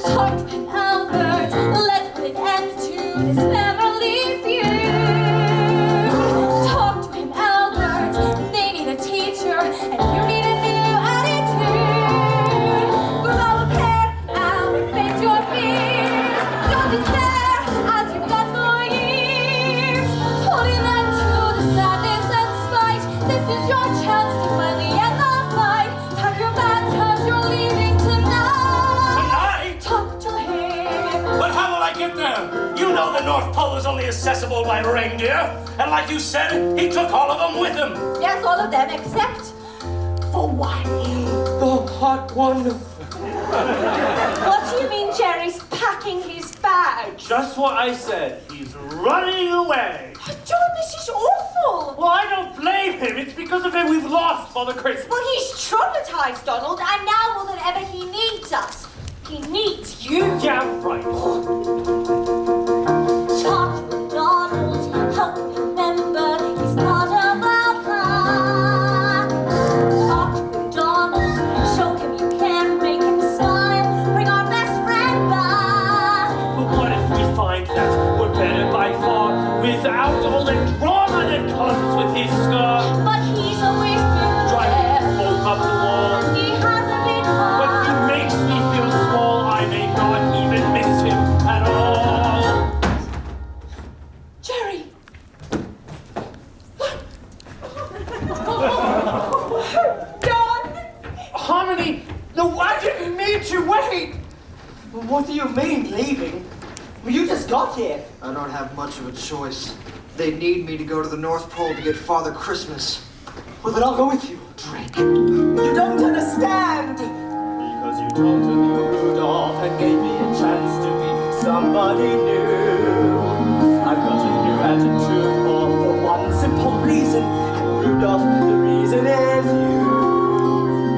Talk to him, Albert. Let's put an end to this family feud. Talk to him, Albert. They need a teacher, and you need a new attitude. Grow a pair, Albert, face your fears. Don't despair, as you've done for years. Put an end to the sadness and spite. This is your chance to finally end the fight. Pack your bags, 'cause you're leaving tonight. Talk to him. But how will I get there? You know the North Pole is only accessible by reindeer. And like you said, he took all of them with him. Yes, all of them except for one. The hot one. What do you mean Jerry's packing his bag? Just what I said. He's running away. Oh, John, this is awful. Well, I don't blame him. It's because of him we've lost Father Christmas. Well, he's traumatized, Donald, and now more than ever he needs us. He needs you. Yeah, right. Talk to Donald, help him remember he's part of our plan. Talk to Donald, show him you can, make him smile, bring our best friend back. But what if we find that we're better by far without all the drama that comes with his scar? But he's always been Driving there. hope up the wall. He hasn't been But hard. he makes me feel small. I may not even miss him at all. Jerry! John! Harmony! No, I didn't mean to wait! What do you mean, leaving? You just got here. I don't have much of a choice. They need me to go to the North Pole to get Father Christmas. Well, then I'll go with you. Drink. You don't understand. Because you taunted me, Rudolph, and gave me a chance to be somebody new. I've got a new attitude, all for one simple reason. And Rudolph, the reason is you.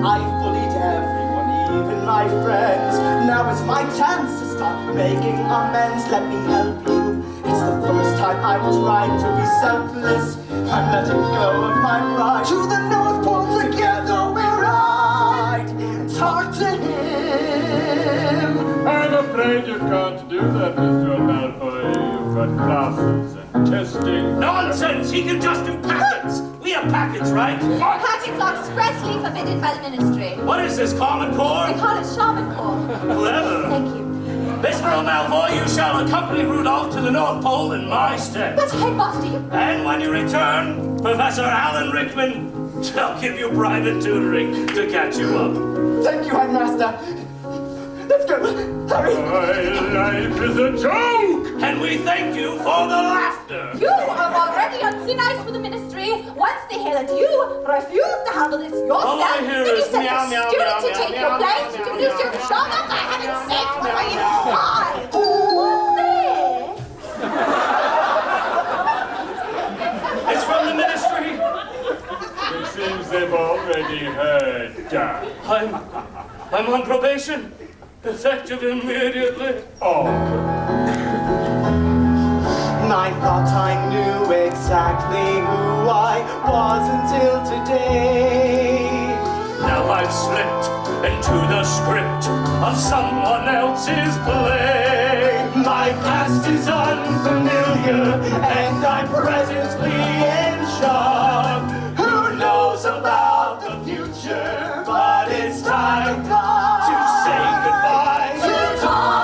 I bullied everyone, even my friends. Now is my chance to start making amends. Let me help you. It's the first time I've tried to be selfless. I'm letting go of my pride. To the North Pole together we'll ride. Talk to him. I'm afraid you can't do that, Mr. Malfoy. You've got classes and testing. Nonsense! He can just do packets! We have packets, right? Packets are expressly forbidden by the ministry. What is this, Common Core? We call it Shaman Corps. Clever. Thank you. Mr. Malfoy, you shall accompany Rudolph to the North Pole in my stead. But headmaster, you... And when you return, Professor Alan Rickman shall give you private tutoring to catch you up. Thank you, Headmaster. Let's go. Hurry. My life is a joke! And we thank you for the laughter. You are already on thin ice with the ministry. Once they hear that you refuse to handle this yourself, All I hear then you is send meow, a meow, student meow, to meow, take meow, your place. meow, You meow, lose meow, your meow. job. For heaven's sake, where are you gone? What's this? It's from the ministry. It seems they've already heard that. I'm on probation. Effective immediately. Oh. I thought I knew exactly who I was until today. Now I've slipped into the script of someone else's play. My past is unfamiliar, and I'm presently in shock. Who knows about the future? But it's time to say goodbye to Tom.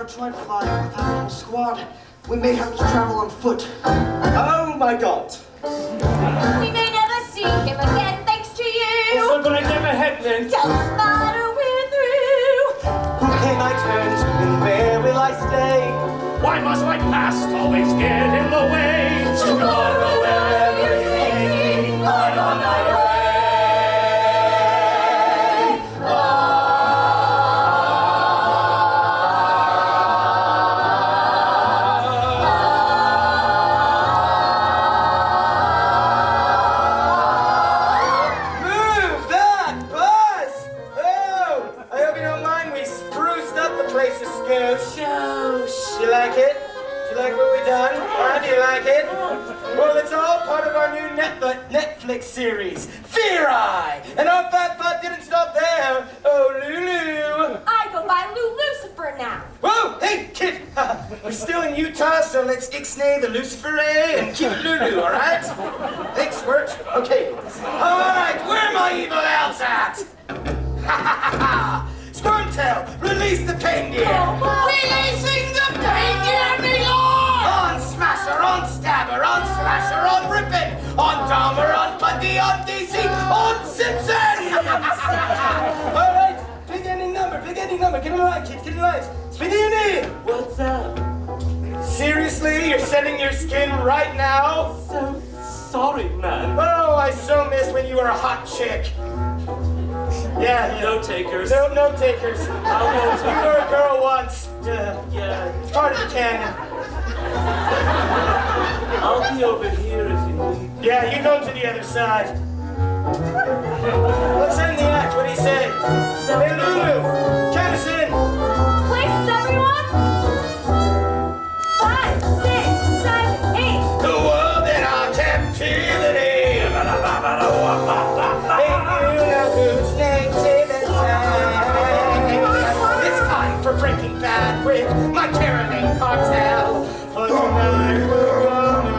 Tried flying with our whole squad. We may have to travel on foot. Oh my God. We may never see him again, thanks to you. But I never had then. Doesn't matter, we're through. Who can I turn to How do you like it? Well, it's all part of our new Netflix series, Fear Eye. And our fat butt didn't stop there. Oh, Lulu. I go by Lou Lucifer now. Whoa, hey, kid. We're still in Utah, so let's ixnay the Lucifer and keep it Lulu, all right? Thanks, Squirt. Okay. All right, where are my evil elves at? Squirmtail, release the pain gear. Releasing the Bagrid, me lord! On Smasher, on Stabber, on Slasher, on Rippin', on Dahmer, on Bundy, on DC, on Simpson! All right, big ending number. Get in line, kids, get in line. Spaghinni! What's up? Seriously, you're selling your skin right now? So sorry, man. Oh, I so miss when you were a hot chick. Yeah. No takers. No takers. You were a girl once. Yeah. It's part of the canon. I'll be over here if you need. Yeah, you go to the other side. Let's end the act. What do you say? Hey, Lulu, count us in. Places, everyone? 5, 6, 7, 8. The world in our captivity. Ain't you know who's native and time? It's time for Breaking Bad with my Caroline cartel. For tonight we're gonna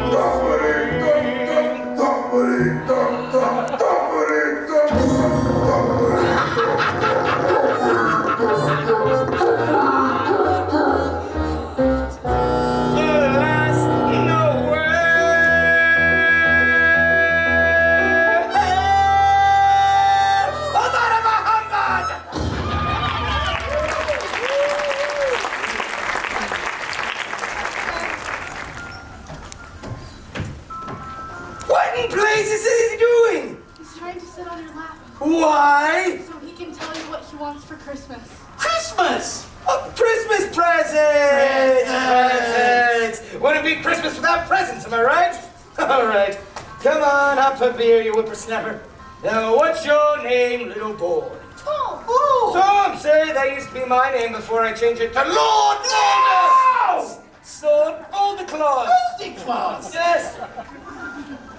Why? So he can tell you what he wants for Christmas. Christmas! A Christmas present! Presents! Wouldn't be Christmas without presents, am I right? All right. Come on, up a beer, you whippersnapper. Now, what's your name, little boy? Tom! Oh! Tom, say, that used to be my name before I changed it to Lord Voldemort! Sword Voldeclaws! Voldeclaws! Yes!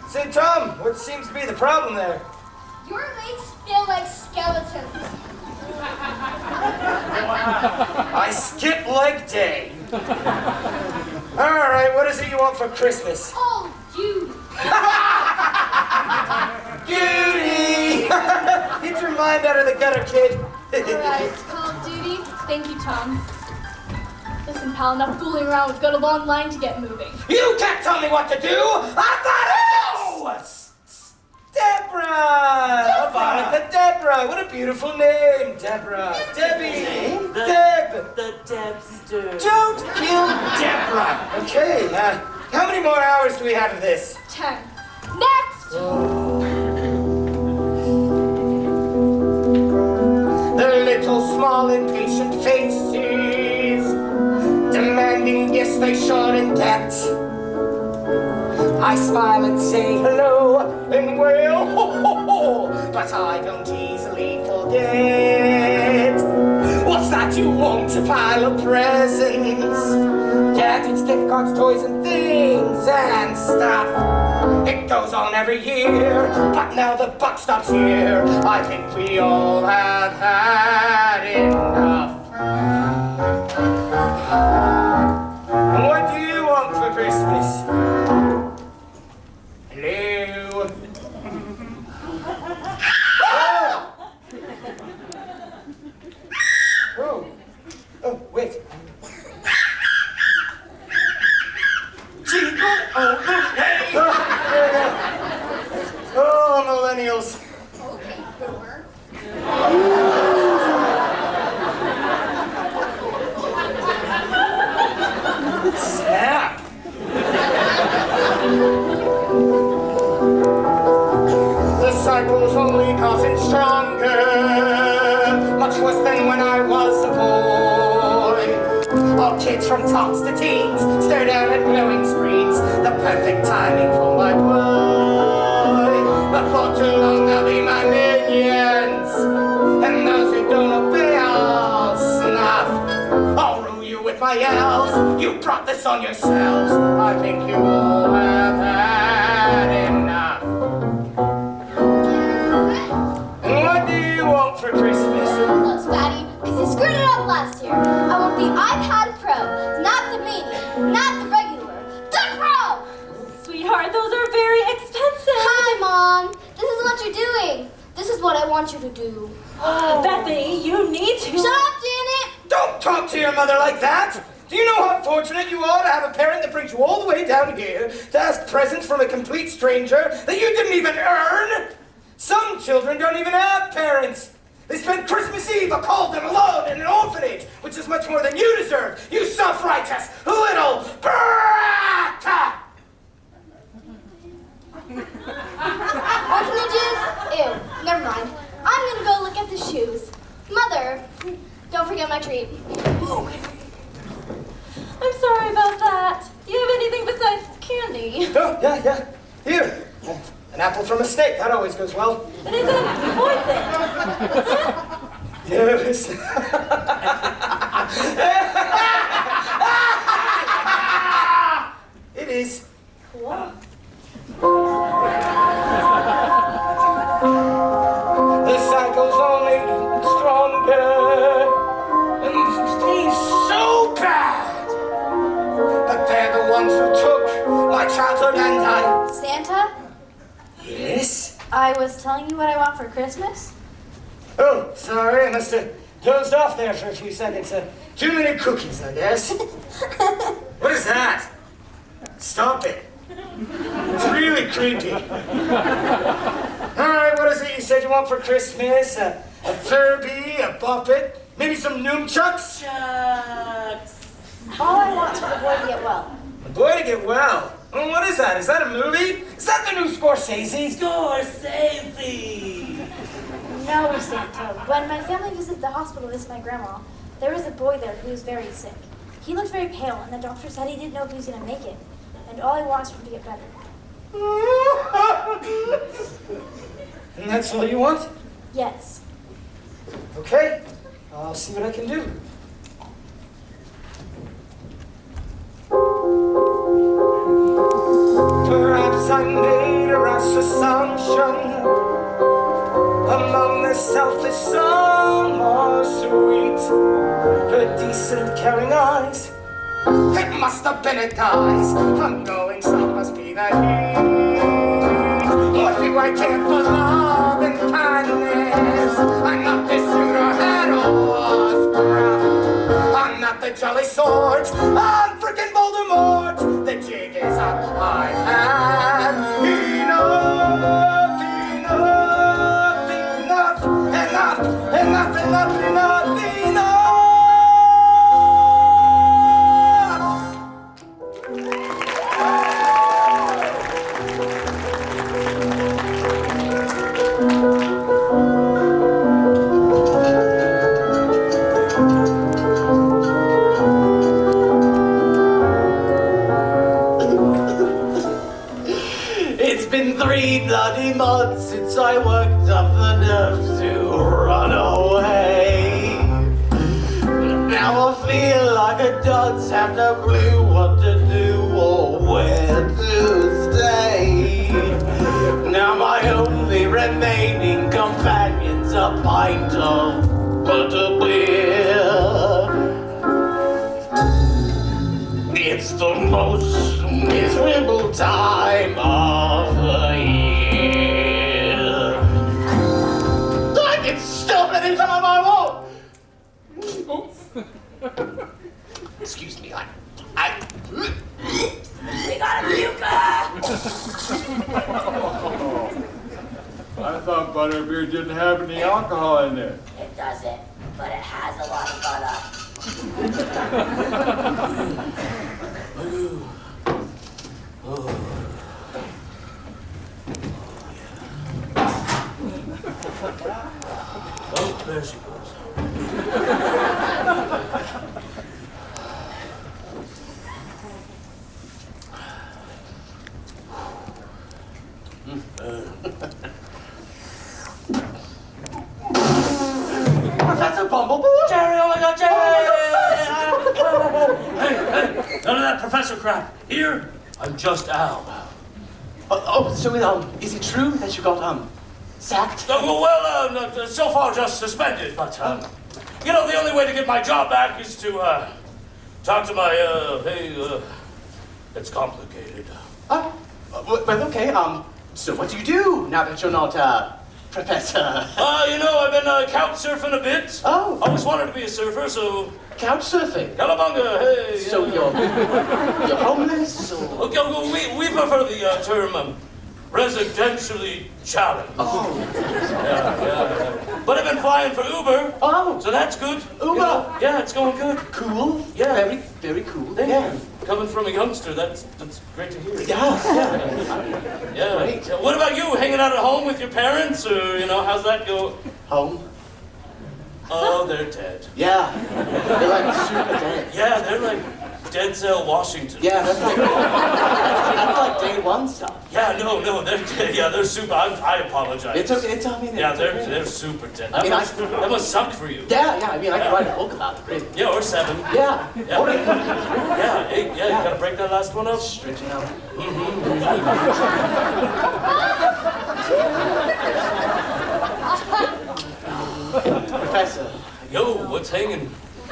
Say, Tom, what seems to be the problem there? Your legs feel like skeletons. I skip leg day. All right, what is it you want for Christmas? Oh, dude. Duty! Get your mind out of the gutter, kid. Alright, Call of Duty. Thank you, Tom. Listen, pal, enough fooling around. We've got a long line to get moving. You can't tell me what to do! I thought it! Deborah! Deborah! What a beautiful name, Deborah. Debbie! Deb! The Debster. Don't kill Deborah! Okay, how many more hours do we have of this? 10. Next! The little small impatient faces demanding yes they shouldn't get. I smile and say hello and well, but I don't easily forget. What's that you want, a pile of presents? Yeah, it's gift cards, toys and things and stuff. It goes on every year, but now the buck stops here. I think we all have had enough. And what do you want for Christmas? Hello? Oh, wait. Jingle all the way! Oh, millennials. Okay, boomer. Snap! The cycle's only causing stronger, much worse than when I was a boy. All kids from tots to teens stare down at glowing screens, the perfect timing for my boy. Before too long they'll be my minions, and those who don't obey I'll snuff. I'll rule you with my yells, You brought this on yourselves. I think you all have had enough. And what do you want for Christmas? Look, Spaggy, because you screwed it up last year. I want the iPad Pro, not the Mini, not the regular, the Pro! Sweetheart, those are very expensive. Hi, Mom. This is what you're doing. This is what I want you to do. Bethany, you need to. Shut up, Janet! Don't talk to your mother like that! Do you know how fortunate you are to have a parent that brings you all the way down here to ask presents from a complete stranger that you didn't even earn? Some children don't even have parents. They spend Christmas Eve cold and alone in an orphanage, which is much more than you deserve, you self-righteous little brat! Orphanages? Ew, never mind. I'm gonna go look at the shoes. Mother, don't forget my treat. I'm sorry about that. Do you have anything besides candy? Oh, yeah. Here. An apple from a snake. That always goes well. It isn't poison. Yes. It is. What? The cycle's only stronger. And things so bad. But they're the ones who took my childhood and I. Santa? Yes? I was telling you what I want for Christmas. Oh, sorry, I must have dozed off there for a few seconds. Too many cookies, I guess. What is that? Stop it. It's really creepy. All right, what is it you said you want for Christmas? A Furby, a Buffet, maybe some nunchucks? Chucks. All I want is for the boy to get well. The boy to get well? Well, what is that? Is that a movie? Is that the new Scorsese? Scorsese. No, Santa. When my family visited the hospital to visit my grandma, there was a boy there who was very sick. He looked very pale, and the doctor said he didn't know if he was going to make it. And all I want is for him to get better. And that's all you want? Yes. Okay, I'll see what I can do. Perhaps I made a rash assumption. Among the selfish, some are sweet. Her decent, caring eyes. It must have been a guy's. Unknowing self must be the heat. What do I care for love and kindness? I'm not this suitor hat or scrap. I'm not the jolly sort. I'm frickin' Voldemort. The jig is up. I've had enough. It's been 3 bloody months since I worked up the nerve to run away. Now I feel like a dunce, have no clue what to do or where to stay. Now my only remaining companion's a pint of butterbeer. It's the most miserable time of the year. I can stop anytime I want. Excuse me, We got a puker! I thought butterbeer didn't have any alcohol in it. It doesn't, but it has a lot of butter. Oh, there she goes. That's a Bumblebore? Jerry, oh my God, Jerry! Hey, that professor crap. Here, I'm just Al. So is it true that you got sacked? So far just suspended, but you know, the only way to get my job back is to talk to my it's complicated. Well, okay. So what do you do now that you're not professor? You know, I've been couch surfing a bit. Oh. Always wanted to be a surfer, so. Couch surfing? Calabunga, hey. So you're homeless? Or? Okay, we prefer the term residentially challenged. Oh. Yeah. But I've been flying for Uber. Oh. So that's good. Uber? You know, yeah, it's going good. Cool. Yeah. Very, very cool. Thank Yeah. you. Coming from a youngster, that's great to hear. Yeah. Yeah. Great. What about you? Hanging out at home with your parents, or how's that go? Home? Oh, they're dead. Yeah. They're like super dead. Yeah, they're like Denzel Washington. Yeah, that's like day one stuff. Yeah, no, they're dead. Yeah, they're super. I apologize. It's okay. It's okay. Yeah, they're super dead. I mean, that must suck for you. Yeah. I mean, I could write a book about it. Really. Yeah, or 7. Yeah. Or 8. Yeah, 8. Yeah, you gotta break that last one up. Stretching out. Professor. Yo, what's hanging? I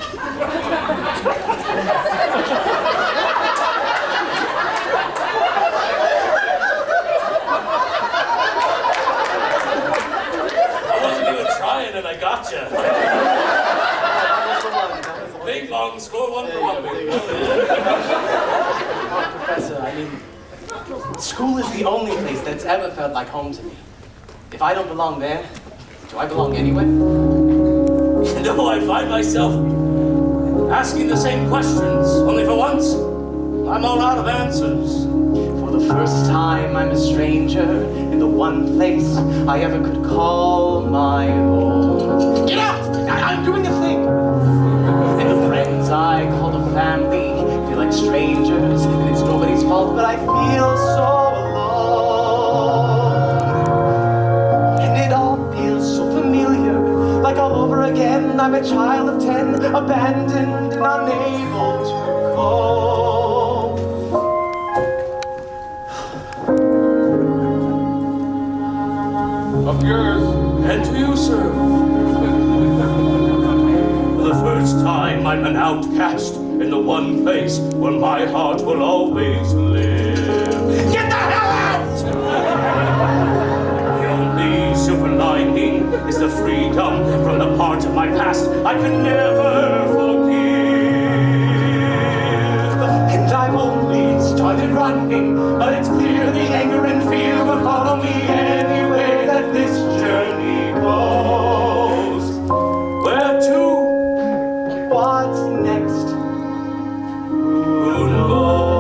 wasn't even trying and I gotcha. Bing bong, score 1 for Bumblebore. Professor, I mean, school is the only place that's ever felt like home to me. If I don't belong there, do I belong anywhere? No, I find myself asking the same questions, only for once, I'm all out of answers. For the first time, I'm a stranger in the one place I ever could call my own. Get out! I'm doing a thing! And the friends I call a family feel like strangers, and it's nobody's fault, but I feel so alone. And it all feels so familiar, like all over again. I'm a child of 10, abandoned and unable to cope. Of yours. And to you, sir. For the first time, I'm an outcast in the one place where my heart will always live. Get the hell out! The only silver lining is the freedom from the part of my past I can never forgive. And I've only started running, but it's clear the anger and fear will follow me anyway that this journey goes. Where to? What's next? Who knows?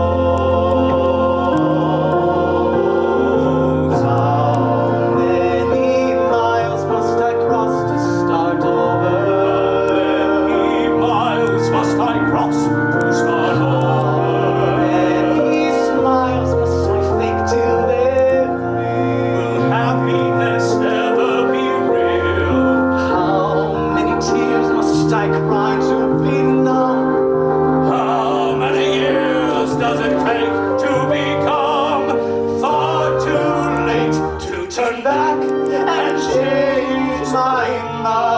How many miles must I cross to start over? How many miles must I cross to start over? How many smiles must I fake till they're real? Will happiness ever be real? How many tears must I cry to be numb? How many years does it take to become far too late to turn back and change my mind?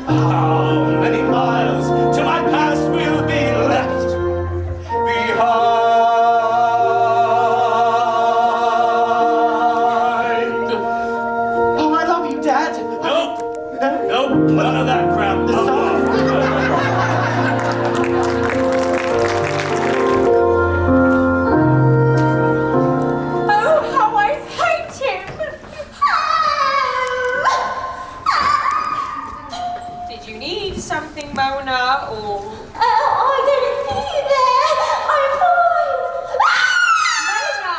How many miles to my past will be left behind? Oh, I love you, Dad. Nope. Nope. None of that crap. Oh, how I hate him! Did you need something, Mona, or... I didn't see you there. I'm fine. Mona!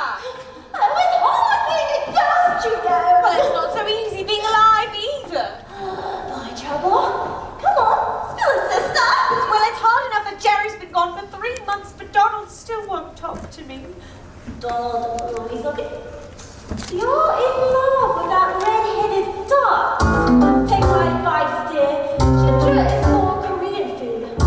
Oh, it's hard being a ghost, you know. Well, it's not so easy being alive either. My trouble. Come on, spill it, sister. Well, it's hard enough that Jerry's been gone for 3 months, but Donald still won't talk to me. Donald Weaselby. You're in love with that red-headed duck. Take my advice, dear. Ginger is more Korean food. I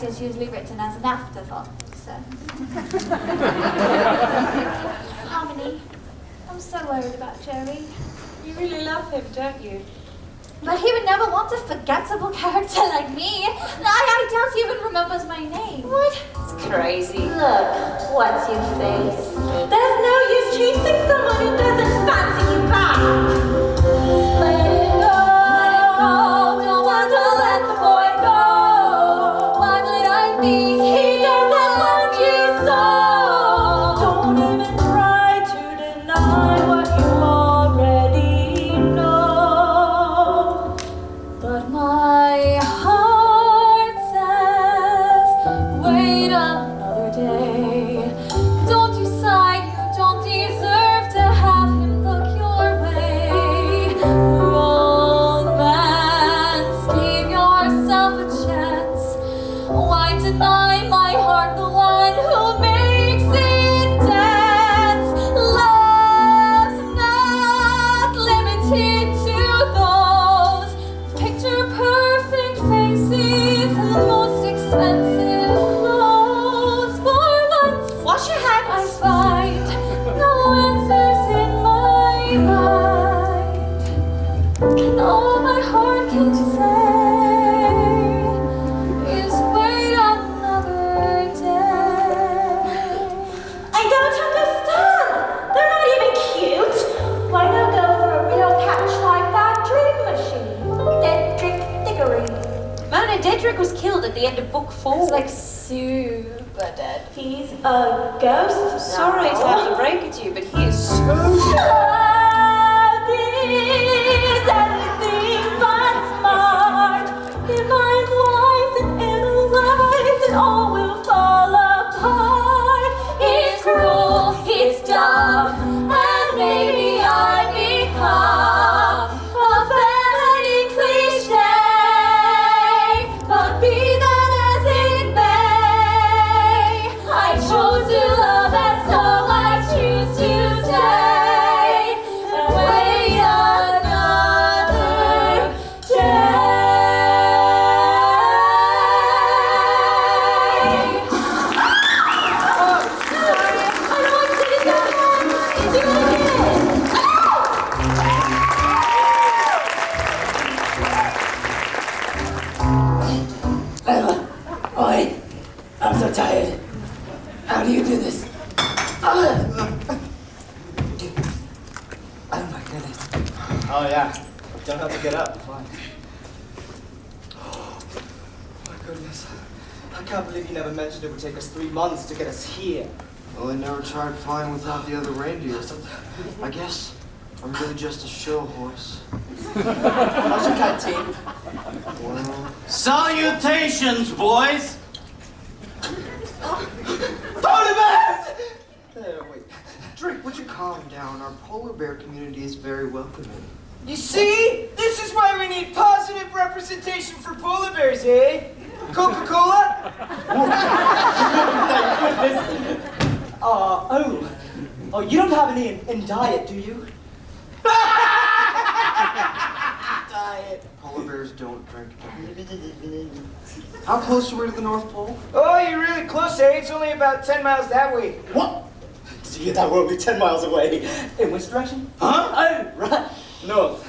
Is usually written as an afterthought, so. Harmony, I'm so worried about Jerry. You really love him, don't you? But he would never want a forgettable character like me. I doubt he even remembers my name. What? It's crazy. Look, what's your face? There's no use chasing someone who doesn't fancy you back. Let it go. Don't want to let the boy go. Why would I be? He doesn't want you so. Don't even try to deny what you already know. But my heart says, wait another day. Don't you sigh, you don't deserve to have him look your way. Romance, give yourself a chance. Why deny my heart the one who makes it dance? Love's not limited to those picture perfect faces and the most expensive clothes. For once, wash your hands. I find no answers in my mind, and all my heart can say is wait another day. I don't understand. They're not even cute. Why not go for a real catch like that dream machine? Dedrick Diggory. Mona Dedrick was killed at the end of book 4. It's like super dead. He's a ghost. Sorry to have to break it to you, but he is so Love is anything but smart. If I'm wise and analyze, it all will fall apart. It's cruel, it's dumb, and maybe I become a vanity cliche. But be that as it may, I chose to love, and so I choose to stay and wait another day. Sorry, I don't want to do that. Do it again. Oi, I'm so tired. How do you do this? Oh my goodness. Oh yeah, don't have to get up. Fine. Oh my goodness. I can't believe you never mentioned it would take us 3 months to get us here. Well, I never tried flying without the other reindeer. I guess I'm really just a show horse. How's your canteen? Well, Salutations, boys! wait. Drake, would you calm down? Our polar bear community is very welcoming. You see? This is why we need positive representation for polar bears, eh? Coca-Cola? Oh, you don't have any in diet, do you? Diet. Polar bears don't drink diet. How close are we to the North Pole? Oh, you're really close, eh? It's only about 10 miles that way. What? Did you hear that? We're only 10 miles away. In which direction? Huh? Oh, right. North.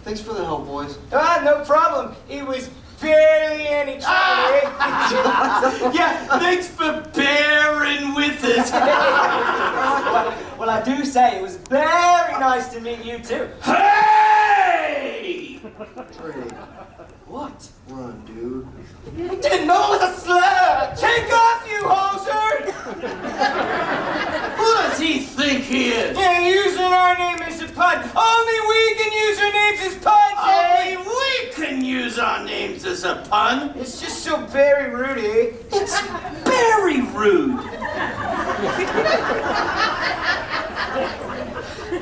Thanks for the help, boys. Ah, no problem. It was barely any trouble, eh? Yeah, thanks for bearing with us. Well, I do say it was very nice to meet you too. Hey! Trey, What? run, dude. I didn't know it was a slur! Take off, you hoser! Who does he think he is? Yeah, using our name as a pun. Only we can use our names as puns, Only eh? we can use our names as a pun. It's just so very rude, eh? It's very rude.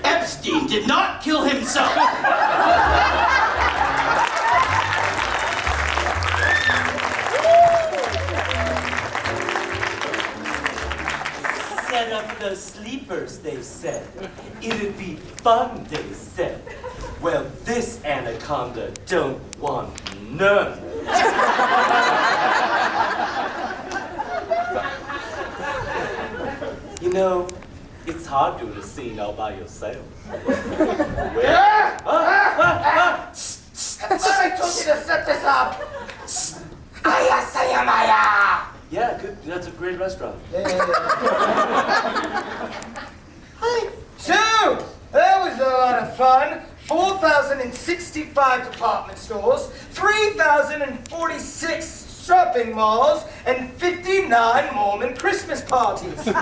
Epstein did not kill himself. Set up the sleepers, they said. It'd be fun, they said. Well, this anaconda don't want none. You know, it's hard doing a scene all by yourself. I thought I told you to set this up. Ayasayamaya. Yeah, good. That's a great restaurant. Hi. So, that was a lot of fun. 4,065 department stores, 3,046 shopping malls, and 59 Mormon Christmas parties. No.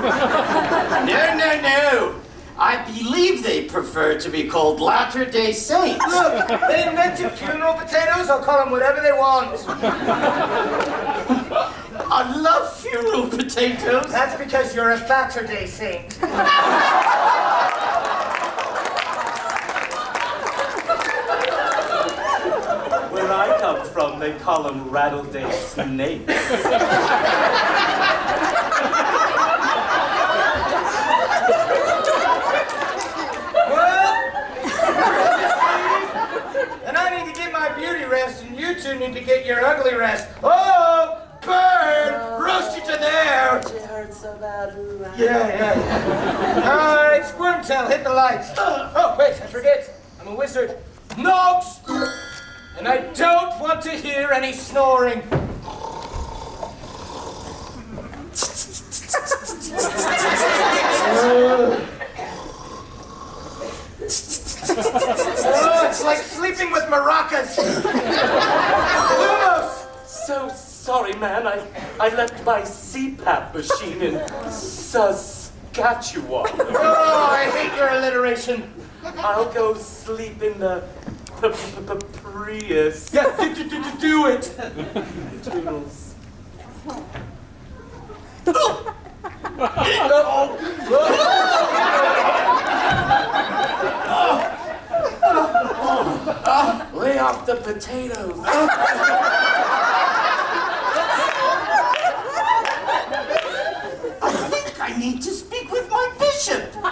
I believe they prefer to be called Latter-day Saints. Look, they invented funeral potatoes. I'll call them whatever they want. I love funeral potatoes. That's because you're a Saturday saint. Where I come from, they call them rattle-day snakes. And I need to get my beauty rest, and you two need to get your ugly rest. Oh, burn! Roast you to there! It hurts so bad. Yeah. All right, Squirmtail, hit the lights. Oh, wait, I forget. I'm a wizard. Nox! And I don't want to hear any snoring. Oh, it's like sleeping with maracas. Lumos! So sorry, man. I left my CPAP machine in Saskatchewan. Oh, I hate your alliteration. I'll go sleep in the Prius. Yeah, do it. Toodles. Lay off the potatoes. I think I need to speak with my bishop. Did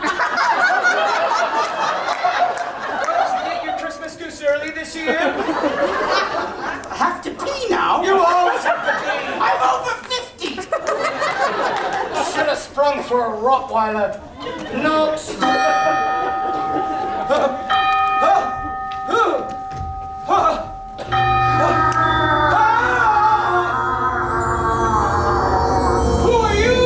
you get your Christmas goose early this year? I have to pee now. You always have to pee. I'm over 50. Should have sprung for a Rottweiler. Nox. Who are you?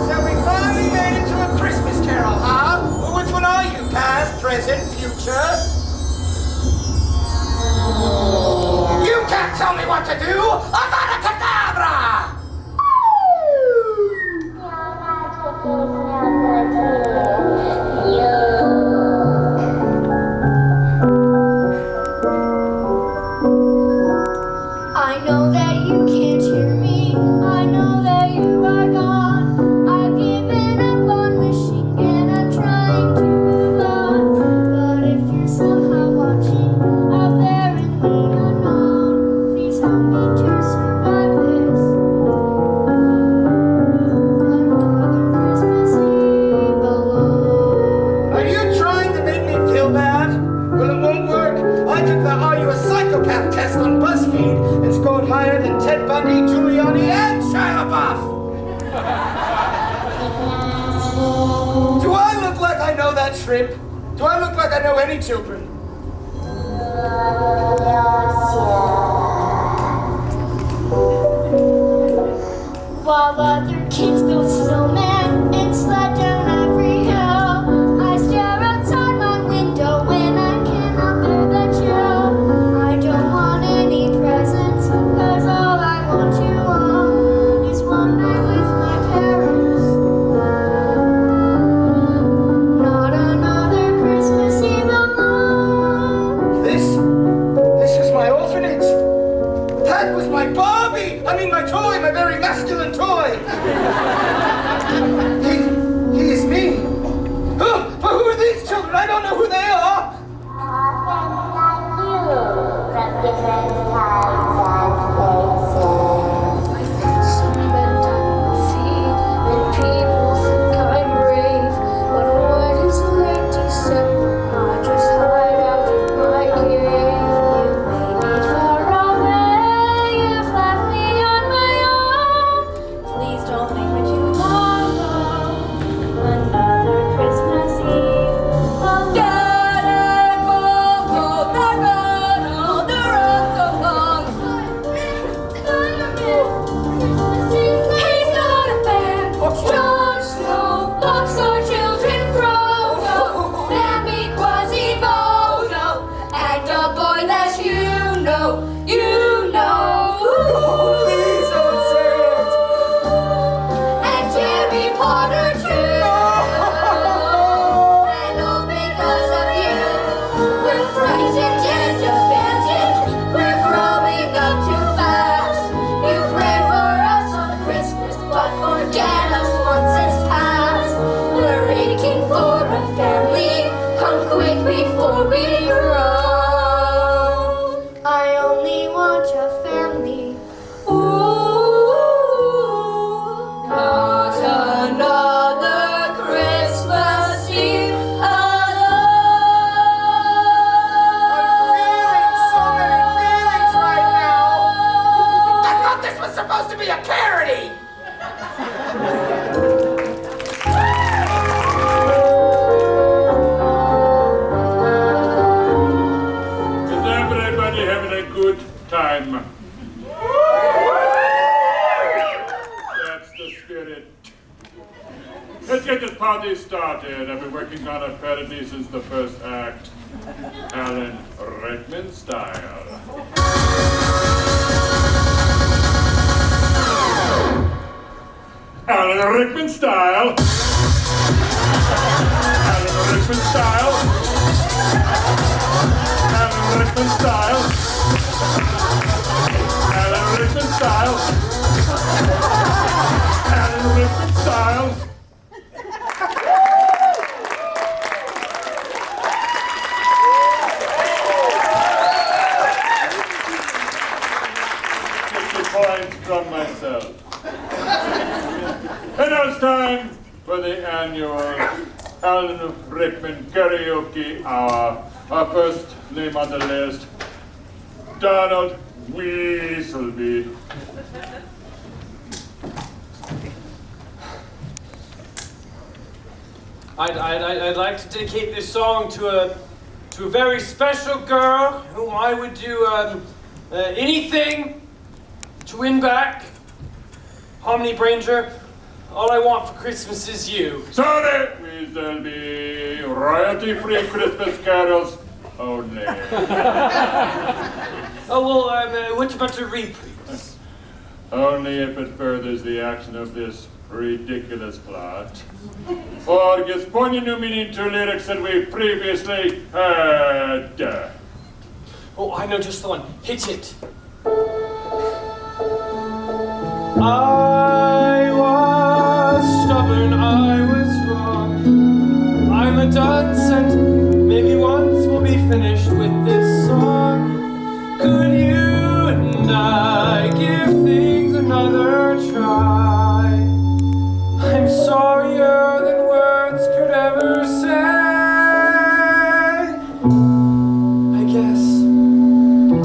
So we finally made it to a Christmas carol, huh? Well, which one are you? Past, present, future? You can't tell me what to do! I gotta trip. Do I look like I know any children? While other kids build snowmen and slide down every hill, I stare outside my window when I cannot bear the chill. I don't want any presents, cause all I want to own is one night with my parents. Not another Christmas Eve alone. This is my orphanage. That was my Barbie. I mean my toy, my very masculine toy. He is me. Oh, but who are these children? I don't know who they are. Orphans like you, from different times and places. Spent on my feet, and people think I'm brave. But when it's late December, I just hide out in my cave. You may be far away, you've left me on my own. Please don't leave me tomorrow. Another Christmas Eve. I'll get it, He's not a fan. Jon Snow locks our children Frodo. Bambi, Quasimodo, and a boy that you know. Please don't say it. And Harry Potter too. And all because of you. We're frightened and abandoned. We're growing up too fast. You prayed for us on Christmas, but forget us once it's past. We're aching for a family. Come quick before we grow. I only want a family. Ooh, not another Christmas Eve Feeling so many feelings right now. I thought this was supposed to be a parody. Is everybody having a good time? That's the spirit. Let's get this party started. I've been working on a parody since the first act. Alan Rickman style. Alan Rickman style. Alan Rickman style. Alan Rickman style. Alan Rickman style. Alan Rickman style. Points from myself. And now it's time for the annual Alan Rickman Karaoke Hour. Our first name on the list, Donald Weaselby. I'd like to dedicate this song to a very special girl whom I would do anything to win back. Harmony Brainger, all I want for Christmas is you. Sorry, Weaselby. Royalty-free Christmas carols only. Oh, well, what about a reprise? Only if it furthers the action of this ridiculous plot, or gives poignant new meaning to lyrics that we previously heard. Oh, I know just the one. Hit it. I was stubborn, I was wrong. I'm a dunce, and maybe once we'll be finished with this song. Could you and I give things another try? I'm sorrier than words could ever say. I guess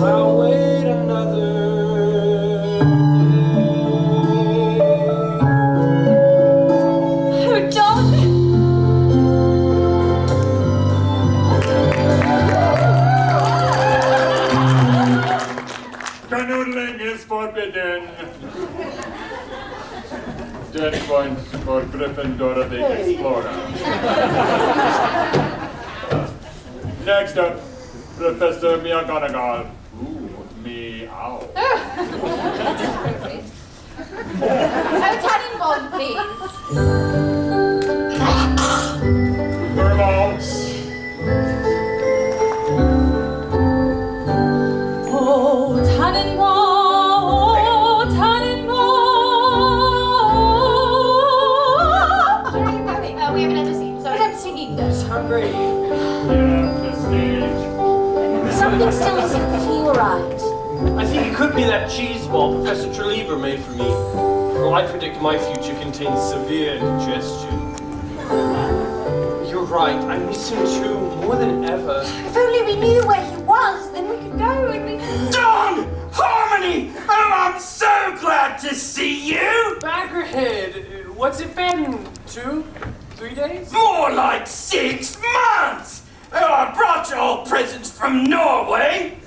I'll wait another day. 10 points for Gryffindor the Explorer. Next up, Professor Meowgonagall. Ooh, meow. Tannenbaum, please. Vermont. Oh, Tannenbaum, Tannenbaum. We have another scene, so I'm singing this. Hungry. Yeah, the stage. Something still doesn't feel right. I think it could be that cheese ball Professor Trelibra made for me. Well, I predict my future contains severe indigestion. You're right, I miss him too, more than ever. If only we knew where he was, then we could go and we... Dawn! Harmony! Oh, I'm so glad to see you! Bagrid, what's it been? 2, 3 days? More like 6 months! Oh, I brought you all presents from Norway.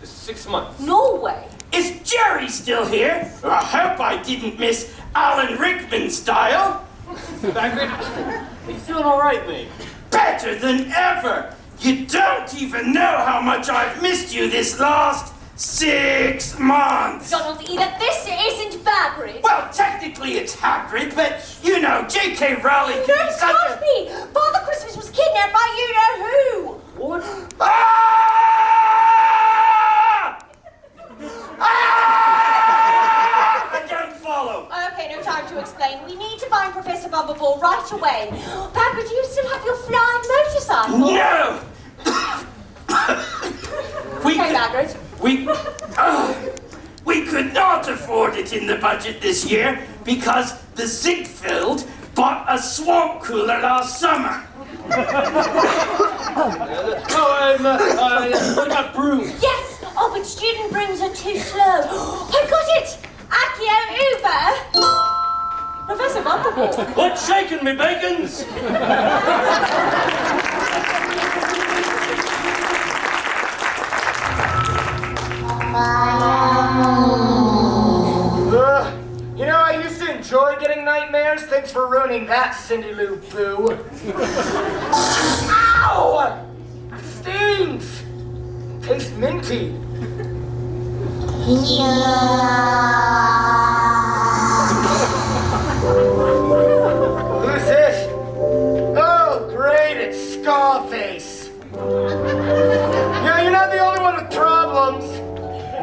6 months. Norway? Is Jerry still here? I hope I didn't miss Alan Rickman style. Bagrid, are you feeling all right, mate? Better than ever! You don't even know how much I've missed you this last 6 months! Donald, either this isn't Bagrid. Well, technically it's Hagrid, but you know, J.K. Rowling can be such can't be! Father Christmas was kidnapped by you-know-who! What? I don't follow! Okay, no time to explain. We need to find Professor Bumblebore right away. Bagrid, do you still have your flying motorcycle? No! Bagrid. We could not afford it in the budget this year because the Ziegfeld bought a swamp cooler last summer. What about brooms? Yes! Oh, but student brooms are too slow. I got it! Accio Uber! Professor Bumblebore. What's shaking me, bacons? You know, I used to enjoy getting nightmares. Thanks for ruining that, Cindy Lou Boo. Ow! It stings! Tastes minty. Who's this? Oh, great, it's Scarface. Yeah, you're not the only one with problems.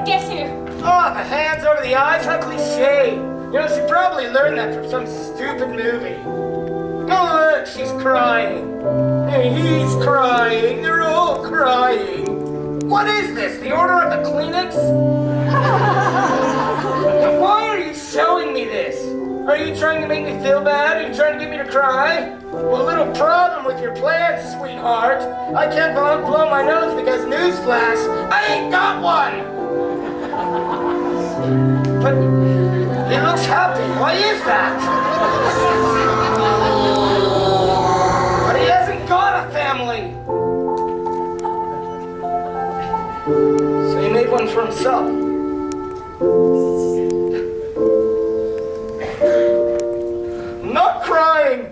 Guess who? Oh, the hands over the eyes, how cliche. You know, she probably learned that from some stupid movie. Oh, look, she's crying. And he's crying. They're all crying. What is this, the order of the Kleenex? Why are you showing me this? Are you trying to make me feel bad? Are you trying to get me to cry? Well, a little problem with your plans, sweetheart. I can't blow my nose because, newsflash, I ain't got one. But he looks happy. Why is that? But he hasn't got a family. So he made one for himself. I'm not crying.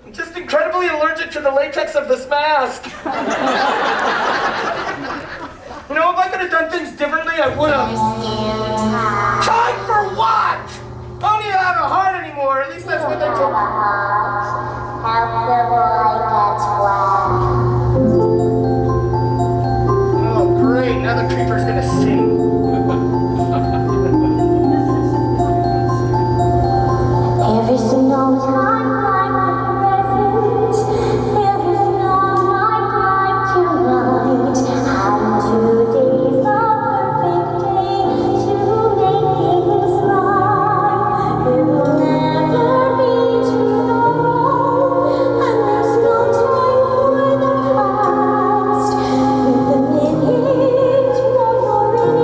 I'm just incredibly allergic to the latex of this mask. You know, if I could have done things differently, I would have. Time for what? I don't even have a heart anymore. At least that's what they told me. Oh, great. Now the creeper's gonna sing. Every single time I'm present, every single night I'm tonight. And today's the perfect day to make things right. It will never be too long, and there's no time for the past. With the minute, you're in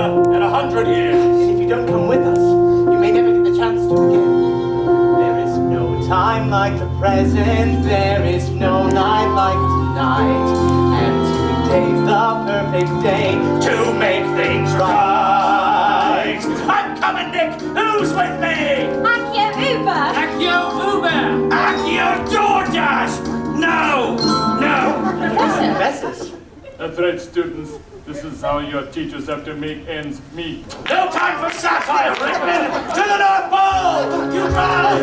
in 100 years. And if you don't come with us, you may never get the chance to again. There is no time like the present, there is no night like tonight, and today's the perfect day To make things right. I'm coming, Nick. Who's with me? Akio Uber! Akio Uber! Akio DoorDash! No! Professors. That's right, students. This is how your teachers have to make ends meet. No time for satire, Rickman! To the North Pole! You drive!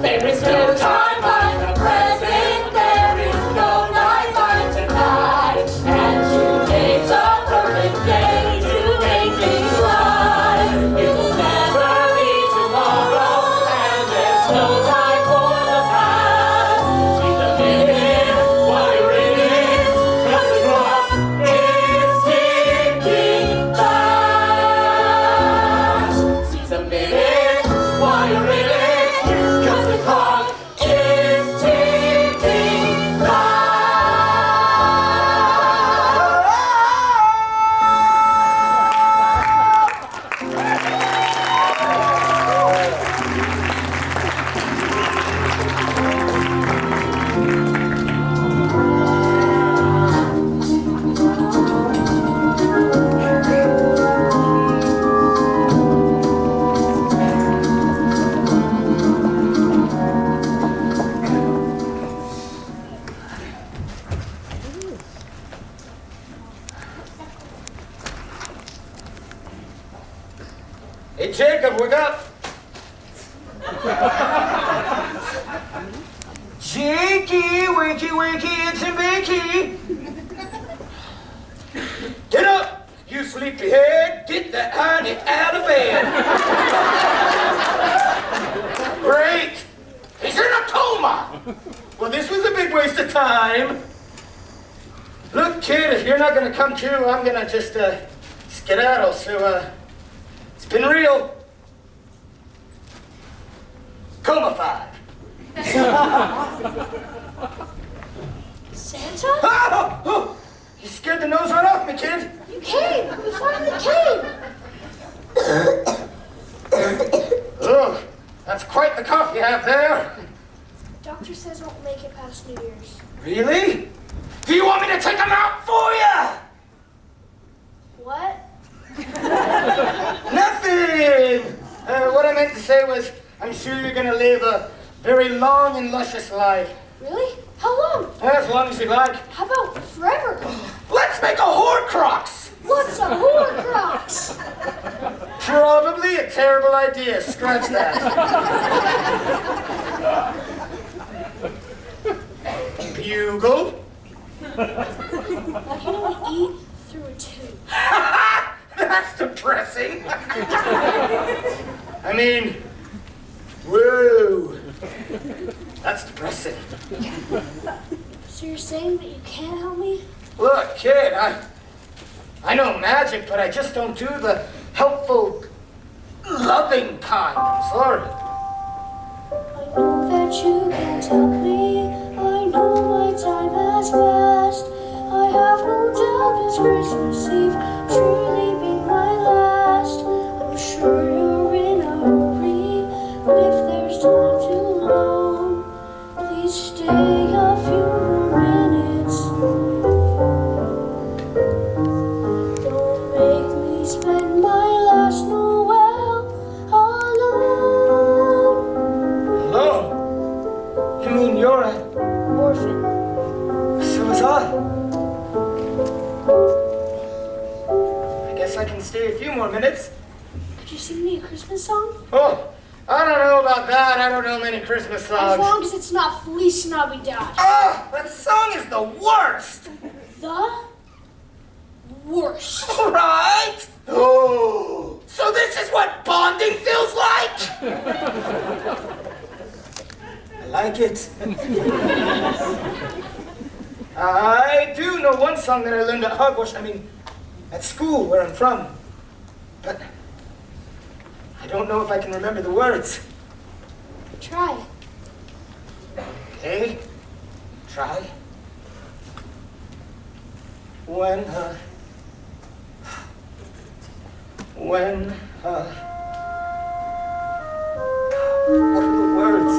There is no time like the present, there is no night like tonight, and today's a perfect day to make things right. It will never be tomorrow, and there's no time for the past. Seize the minute while you're in it, 'cause the clock is ticking fast. Seize the minute while you're in it, 'cause the clock is ticking fast. Hey, Jacob, wake up! Jakey, wakey, wakey, it's a bakey! Get up, you sleepyhead! Get that honey out of bed! Great! He's in a coma! Well, this was a big waste of time. Look, kid, if you're not gonna come to, I'm gonna just, skedaddle, so, it's been real. Coma 5. Santa? Oh, oh, you scared the nose right off me, kid. You came! You finally came! Oh, that's quite the cough you have there. Doctor says I won't make it past New Year's. Really? Do you want me to take them out for you? What? Nothing! What I meant to say was, I'm sure you're gonna live a very long and luscious life. Really? How long? As long as you like. How about forever? Let's make a Horcrux! What's a Horcrux? Probably a terrible idea. Scratch that. Bugle. I can only eat through a tube. That's depressing. I mean, whoa. That's depressing. So you're saying that you can't help me? Look, kid, I know magic, but I just don't do the helpful, loving kind. I'm sorry. I know that you can't help me. I know my time has passed. I have no doubt this Christmas Eve truly be my last. I'm sure you're in a hurry, but if there's time too long, please stay a few more minutes. Don't make me spend my last Noel alone. Alone? You mean you're an orphan? So was I. I guess I can stay a few more minutes. Could you sing me a Christmas song? Oh, I don't know about that. I don't know many Christmas songs. As long as it's not Feliz Navidad. Ah, that song is the worst. The worst. Right? Oh, so this is what bonding feels like? I like it. I do know one song that I learned at Hogwash, at school where I'm from. But I don't know if I can remember the words. Try. Okay, try. When, what are the words?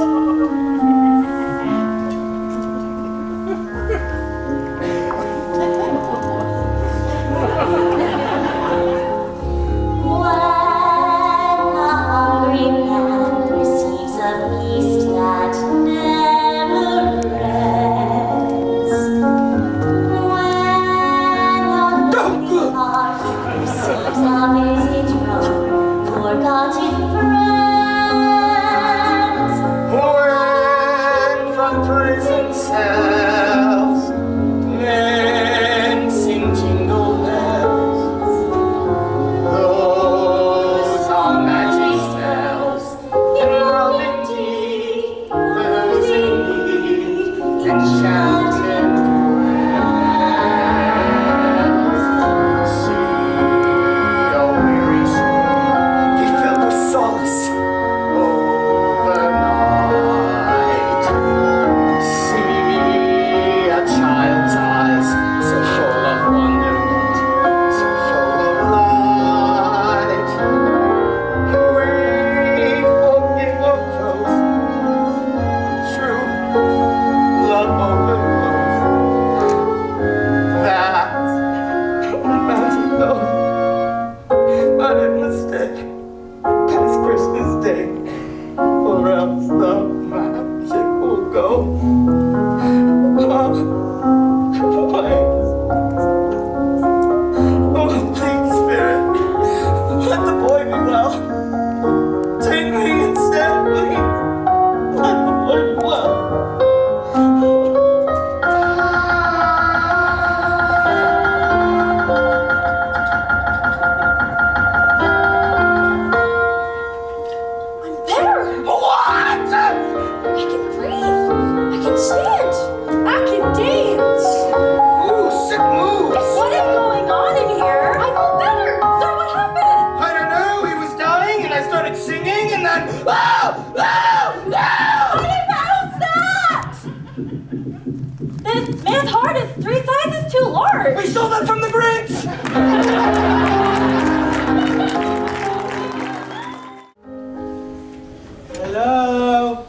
Hello?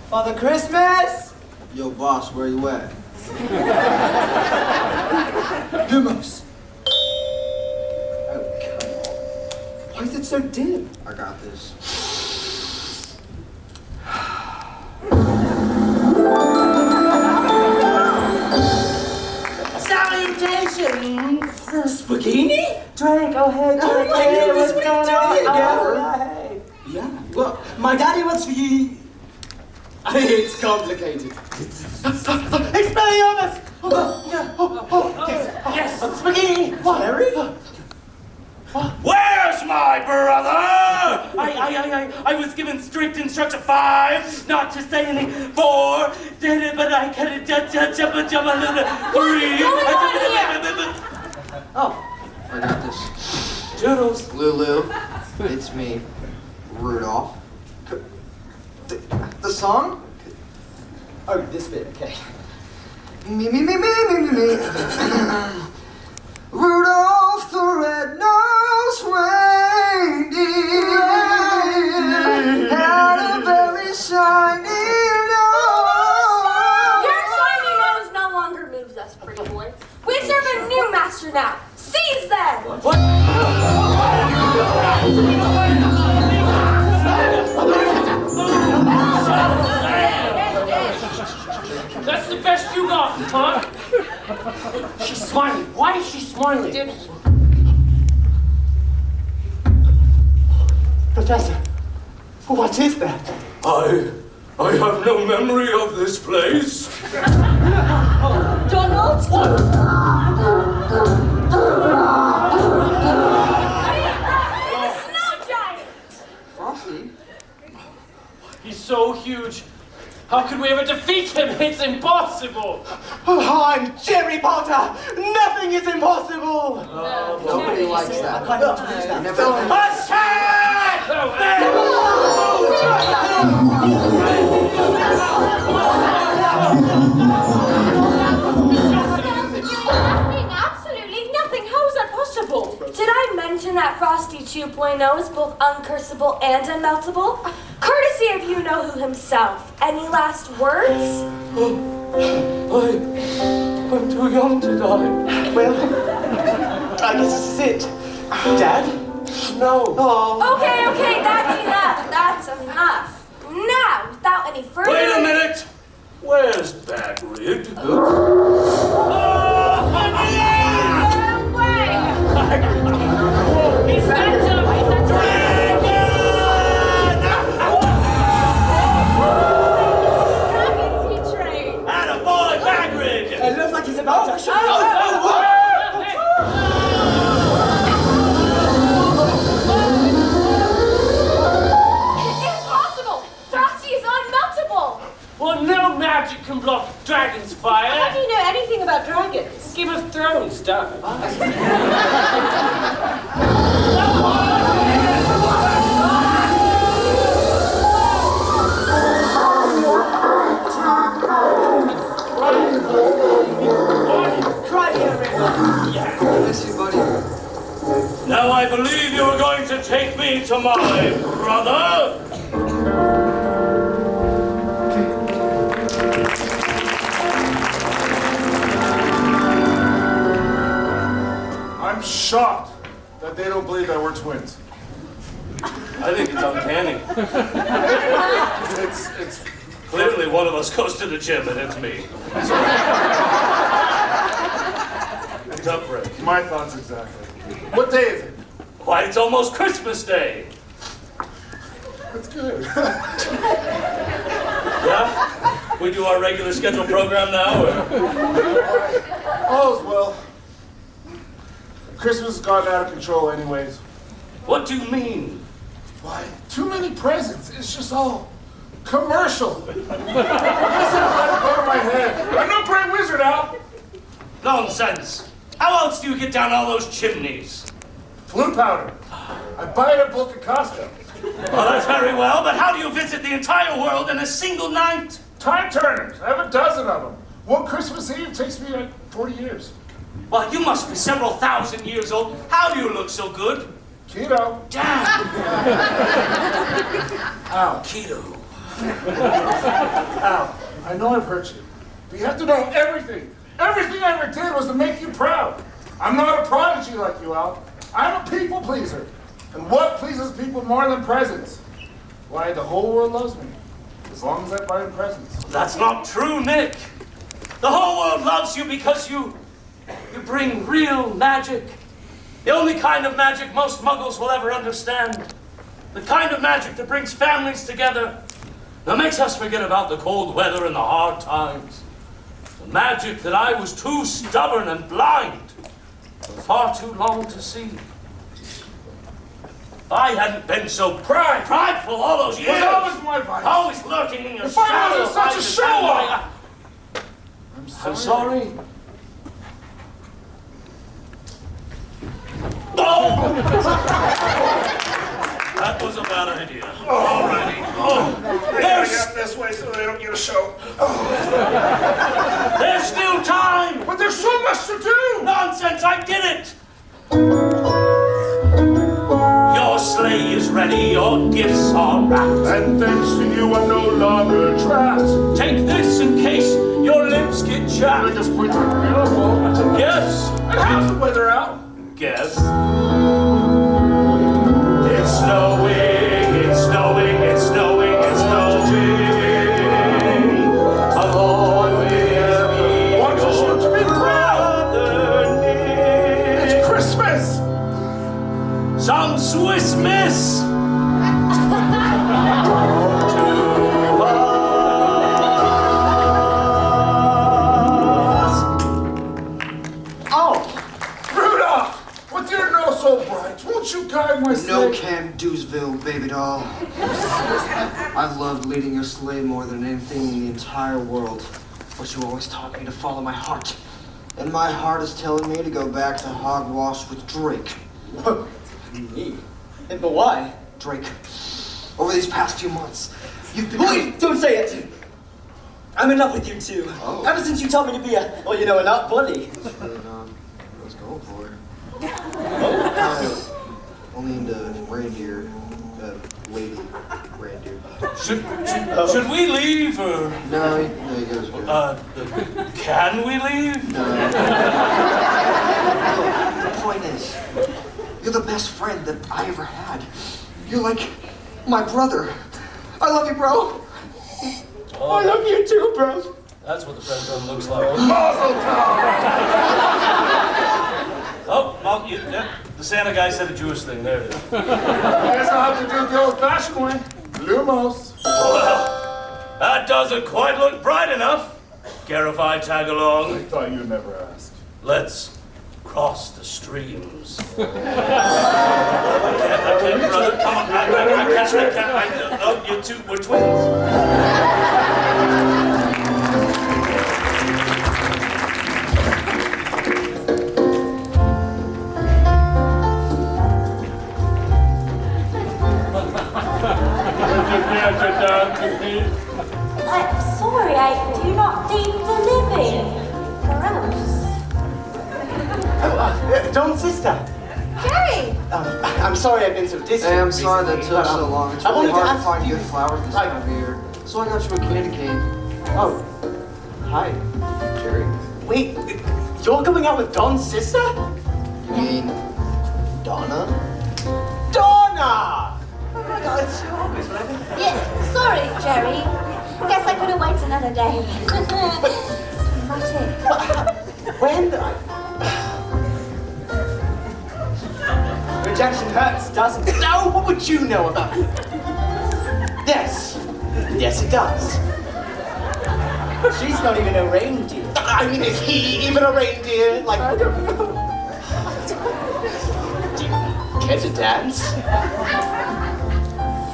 Father Christmas? Yo, boss, where you at? Lumos. Oh, come on. Why is it so dim? I got this. Salutations, Spaghinni? Drake, oh hey, Drake. Oh my goodness, what's what are you going on? doing? Oh, hey. Yeah, well, my daddy wants for you... It's complicated. Expelliarmus! Yes, Spaghinni! What, Harry? Where's my brother? I was given strict instruction 5, not to say anything. 4, did it, but I could jump a little. 3. Oh, I got this. Toodles. Lulu, it's me, Rudolph. The song? Oh, this bit, okay. Me. Rudolph the red-nosed reindeer had a very shiny nose. Your shiny nose no longer moves us, pretty boy. We serve a new master now. Seize them! What? That's the best you got, huh? She's smiling. Why is she smiling? Professor, what is that? I have no memory of this place. Donald? The snow giant! Frosty? He's so huge. How could we ever defeat him? It's impossible! Oh, I'm Jerry Potter! Nothing is impossible! Nobody likes that. I can't use that. Never Absolutely nothing. How is that possible? Did I mention that Frosty 2.0 is both uncursable and unmeltable? Courtesy of you know who himself. Any last words? I'm too young to die. Well, I guess this is it. Dad? No. Oh. Okay, that's enough. That's enough. Now, without any further... Wait a minute. Where's Bagrid? He's back to Attaboy, Bagrid! It looks like he's about to shoot. Impossible! Frosty is unmeltable! Well, no magic can block dragon's fire. How do you know anything about dragons? Game of Thrones, darling. Now I believe you are going to take me to my brother. I'm shocked that they don't believe that we're twins. I think it's uncanny. It's Clearly one of us goes to the gym and it's me. What's up, Rick? my thoughts exactly. What day is it? Why, it's almost Christmas Day. That's good. Yeah? We do our regular scheduled program now, or? All's well. Christmas has gotten out of control anyways. What do you mean? Why, too many presents. It's just all commercial. I said let it go to my head. I'm no great wizard, Al. Nonsense. How else do you get down all those chimneys? Flu powder. I buy it at Boca Costa. Well, that's very well, but how do you visit the entire world in a single night? Time turners. I have a dozen of them. One Christmas Eve takes me like 40 years. Well, you must be several thousand years old. How do you look so good? Keto. Damn! Al. Keto. Al, I know I've hurt you, but you have to know everything. Everything I ever did was to make you proud. I'm not a prodigy like you, Al. I'm a people pleaser. And what pleases people more than presents? Why, the whole world loves me, as long as I buy them presents. That's not true, Nick. The whole world loves you because you bring real magic. The only kind of magic most muggles will ever understand. The kind of magic that brings families together, that makes us forget about the cold weather and the hard times. The magic that I was too stubborn and blind for far too long to see. If I hadn't been so prideful all those years. It was always my vice. Always lurking in your If I shadow. wasn't such a show-off. I'm sorry. Oh! That was a bad idea. Alrighty. There's Get this way so they don't get a show. There's still time! But there's so much to do! Nonsense, I did it! Your sleigh is ready, your gifts are wrapped. And thanks to you, I'm no longer trapped. Take this in case your lips get chapped. Like a splinter beautiful. Yes. And how's the weather out? Guess. It's snowing, it's snowing, it's snowing, it's snowing. Along with me, Wants us to be proud. Nick. It's Christmas. Some Swiss miss. Oh, Rudolph, with your nose so bright, won't you guide my no sleigh? can do'sville, baby doll. I've loved leading your sleigh more than anything in the entire world. But you always taught me to follow my heart. And my heart is telling me to go back to hogwash with Drake. Me? But why? Drake, over these past few months, you've been... Please, don't say it! I'm in love with you too. Oh. Ever since you taught me to be a, well, you know, a not bully. Let's go for it. Oh, only into reindeer, lady reindeer. Should we leave or? No, you guys go. Can we leave? No. The point is, you're the best friend that I ever had. You're like my brother. I love you, bro. Oh, I love you too, bro. That's what the friend zone looks like. Oh, well, the Santa guy said a Jewish thing. There it is. I guess I'll have to do it the old-fashioned way. Lumos. Well, that doesn't quite look bright enough. Care if I tag along? I thought you'd never ask. Let's cross the streams. I can't, brother. Come on, I can't. Oh, you two, we're twins. I'm sorry, I do not deem the living. Gross. Dawn's sister. Jerry! I'm sorry I've been so distant. Hey, I'm sorry that recently, took so long. It's I really wanted to hard to ask find you- good flowers this time of year. So I got you a candy cane. Oh, hi. Jerry. Wait, you're coming out with Dawn's sister? You mean Donna? Donna! Oh my God, it's so obvious, but I think... Yeah, sorry, Jerry. Guess I could have waited another day. Romantic. When? Rejection hurts, doesn't it? No, what would you know about it? Yes. Yes, it does. She's not even a reindeer. I mean, is he even a reindeer? Like, I don't know. Do you care to dance?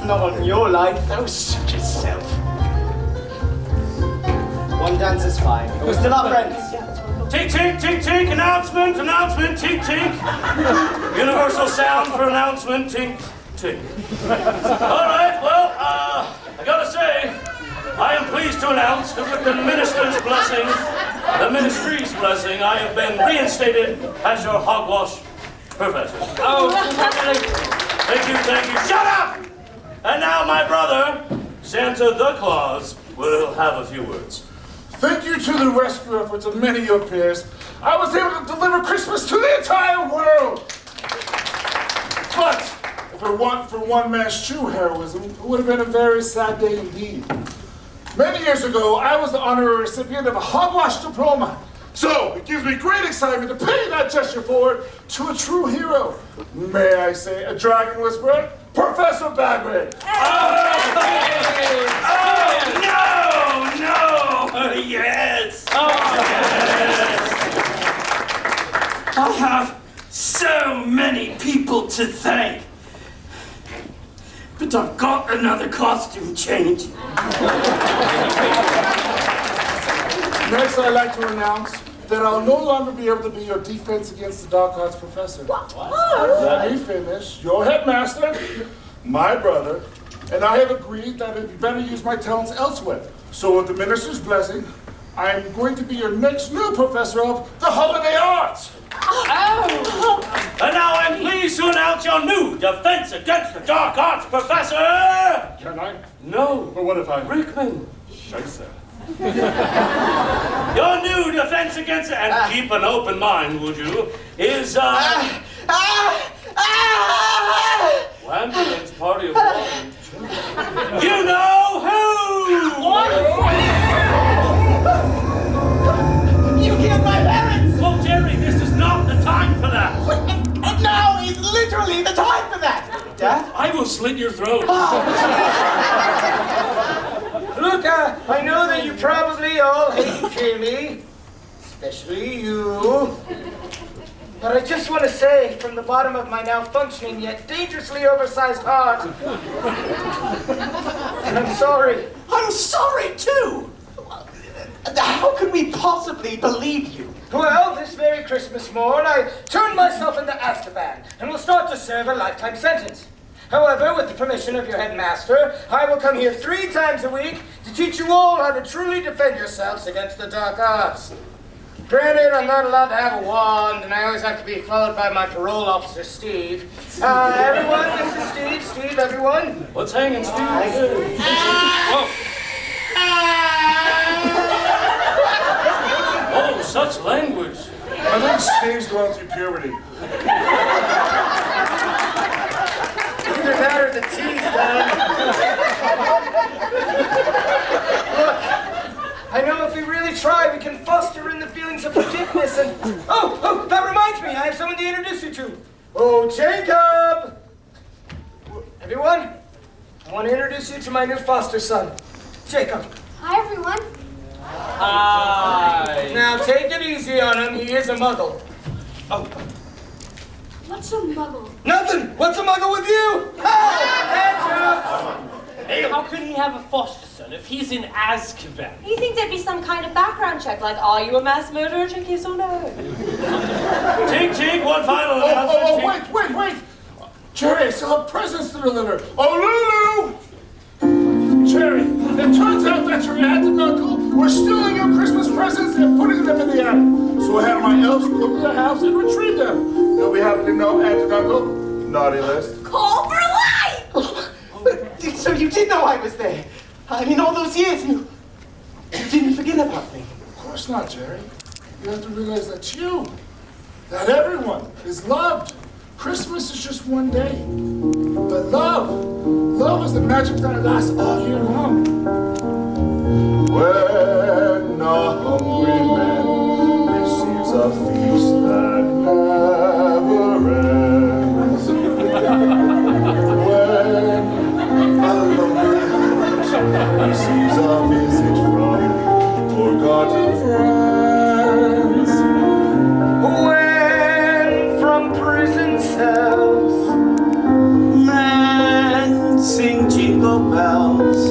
Not on your life, though. Suit yourself. One dance is fine. But we're still not friends. Tink, tink, tink, tink, announcement, tink, tink. Universal sound for announcement, tink, tink. All right, well, I gotta say, I am pleased to announce that with the minister's blessing, the ministry's blessing, I have been reinstated as your hogwash professor. Oh, Thank you. Shut up! And now my brother, Santa the Claus, will have a few words. Thank you to the rescue efforts of many of your peers, I was able to deliver Christmas to the entire world. But if it weren't for one man's true heroism, it would have been a very sad day indeed. Many years ago, I was the honorary recipient of a hogwash diploma. So it gives me great excitement to pay that gesture forward to a true hero. May I say, a dragon whisperer, Professor Bagrid. Yes! I have so many people to thank. But I've got another costume change. Next, I'd like to announce that I'll no longer be able to be your defense against the dark arts professor. What? Let me finish. Your headmaster, my brother, and I have agreed that it'd be better to use my talents elsewhere. So with the minister's blessing, I'm going to be your next new professor of the holiday arts. And now I'm pleased to announce your new defense against the dark arts professor. Can I? No. But what if I? Rickman. Scheisse. Your new defense against it, and keep an open mind, would you, is, Ambulance Party of One. You know who! What? You killed my parents! Well, Jerry, this is not the time for that. And now is literally the time for that! Dad? I will slit your throat. Look, I know that you probably all hate and fear me, especially you. But I just want to say, from the bottom of my now functioning yet dangerously oversized heart, and I'm sorry. I'm sorry too! How could we possibly believe you? Well, this very Christmas morn, I turned myself into Azkaban and will start to serve a lifetime sentence. However, with the permission of your headmaster, I will come here 3 times a week to teach you all how to truly defend yourselves against the dark arts. Granted, I'm not allowed to have a wand, and I always have to be followed by my parole officer, Steve. Everyone, this is Steve. Steve, everyone. What's hanging, Steve? Oh, such language. I think Steve's going through puberty. Either that or the teeth, Look, I know if we really try, we can foster in the feelings of forgiveness and... Oh, that reminds me, I have someone to introduce you to. Oh, Jacob! Everyone, I want to introduce you to my new foster son, Jacob. Hi, everyone. Hi. Now, take it easy on him. He is a muggle. Oh. What's a muggle? Nothing. What's a muggle with you? Hey, how could he have a foster son if he's in Azkaban? You think there'd be some kind of background check, like, are you a mass murderer, check yes or no? Tink, one final announcement. Wait. Jerry, I still have presents to deliver. Oh, Lulu! Jerry, it turns out that your aunt and uncle were stealing your Christmas presents and putting them in the attic. So I had my elves go to the house and retrieve them. Nobody happen to know aunt and uncle? Naughty list. Call for life! So you did know I was there. I mean, all those years, you didn't forget about me. Of course not, Jerry. You have to realize that that everyone is loved. Christmas is just one day. But love is the magic that lasts all year long. When a hungry man receives a feast that never ends. When a lonely heart receives a visit from forgotten friends. When from prison cells Men sing jingle bells.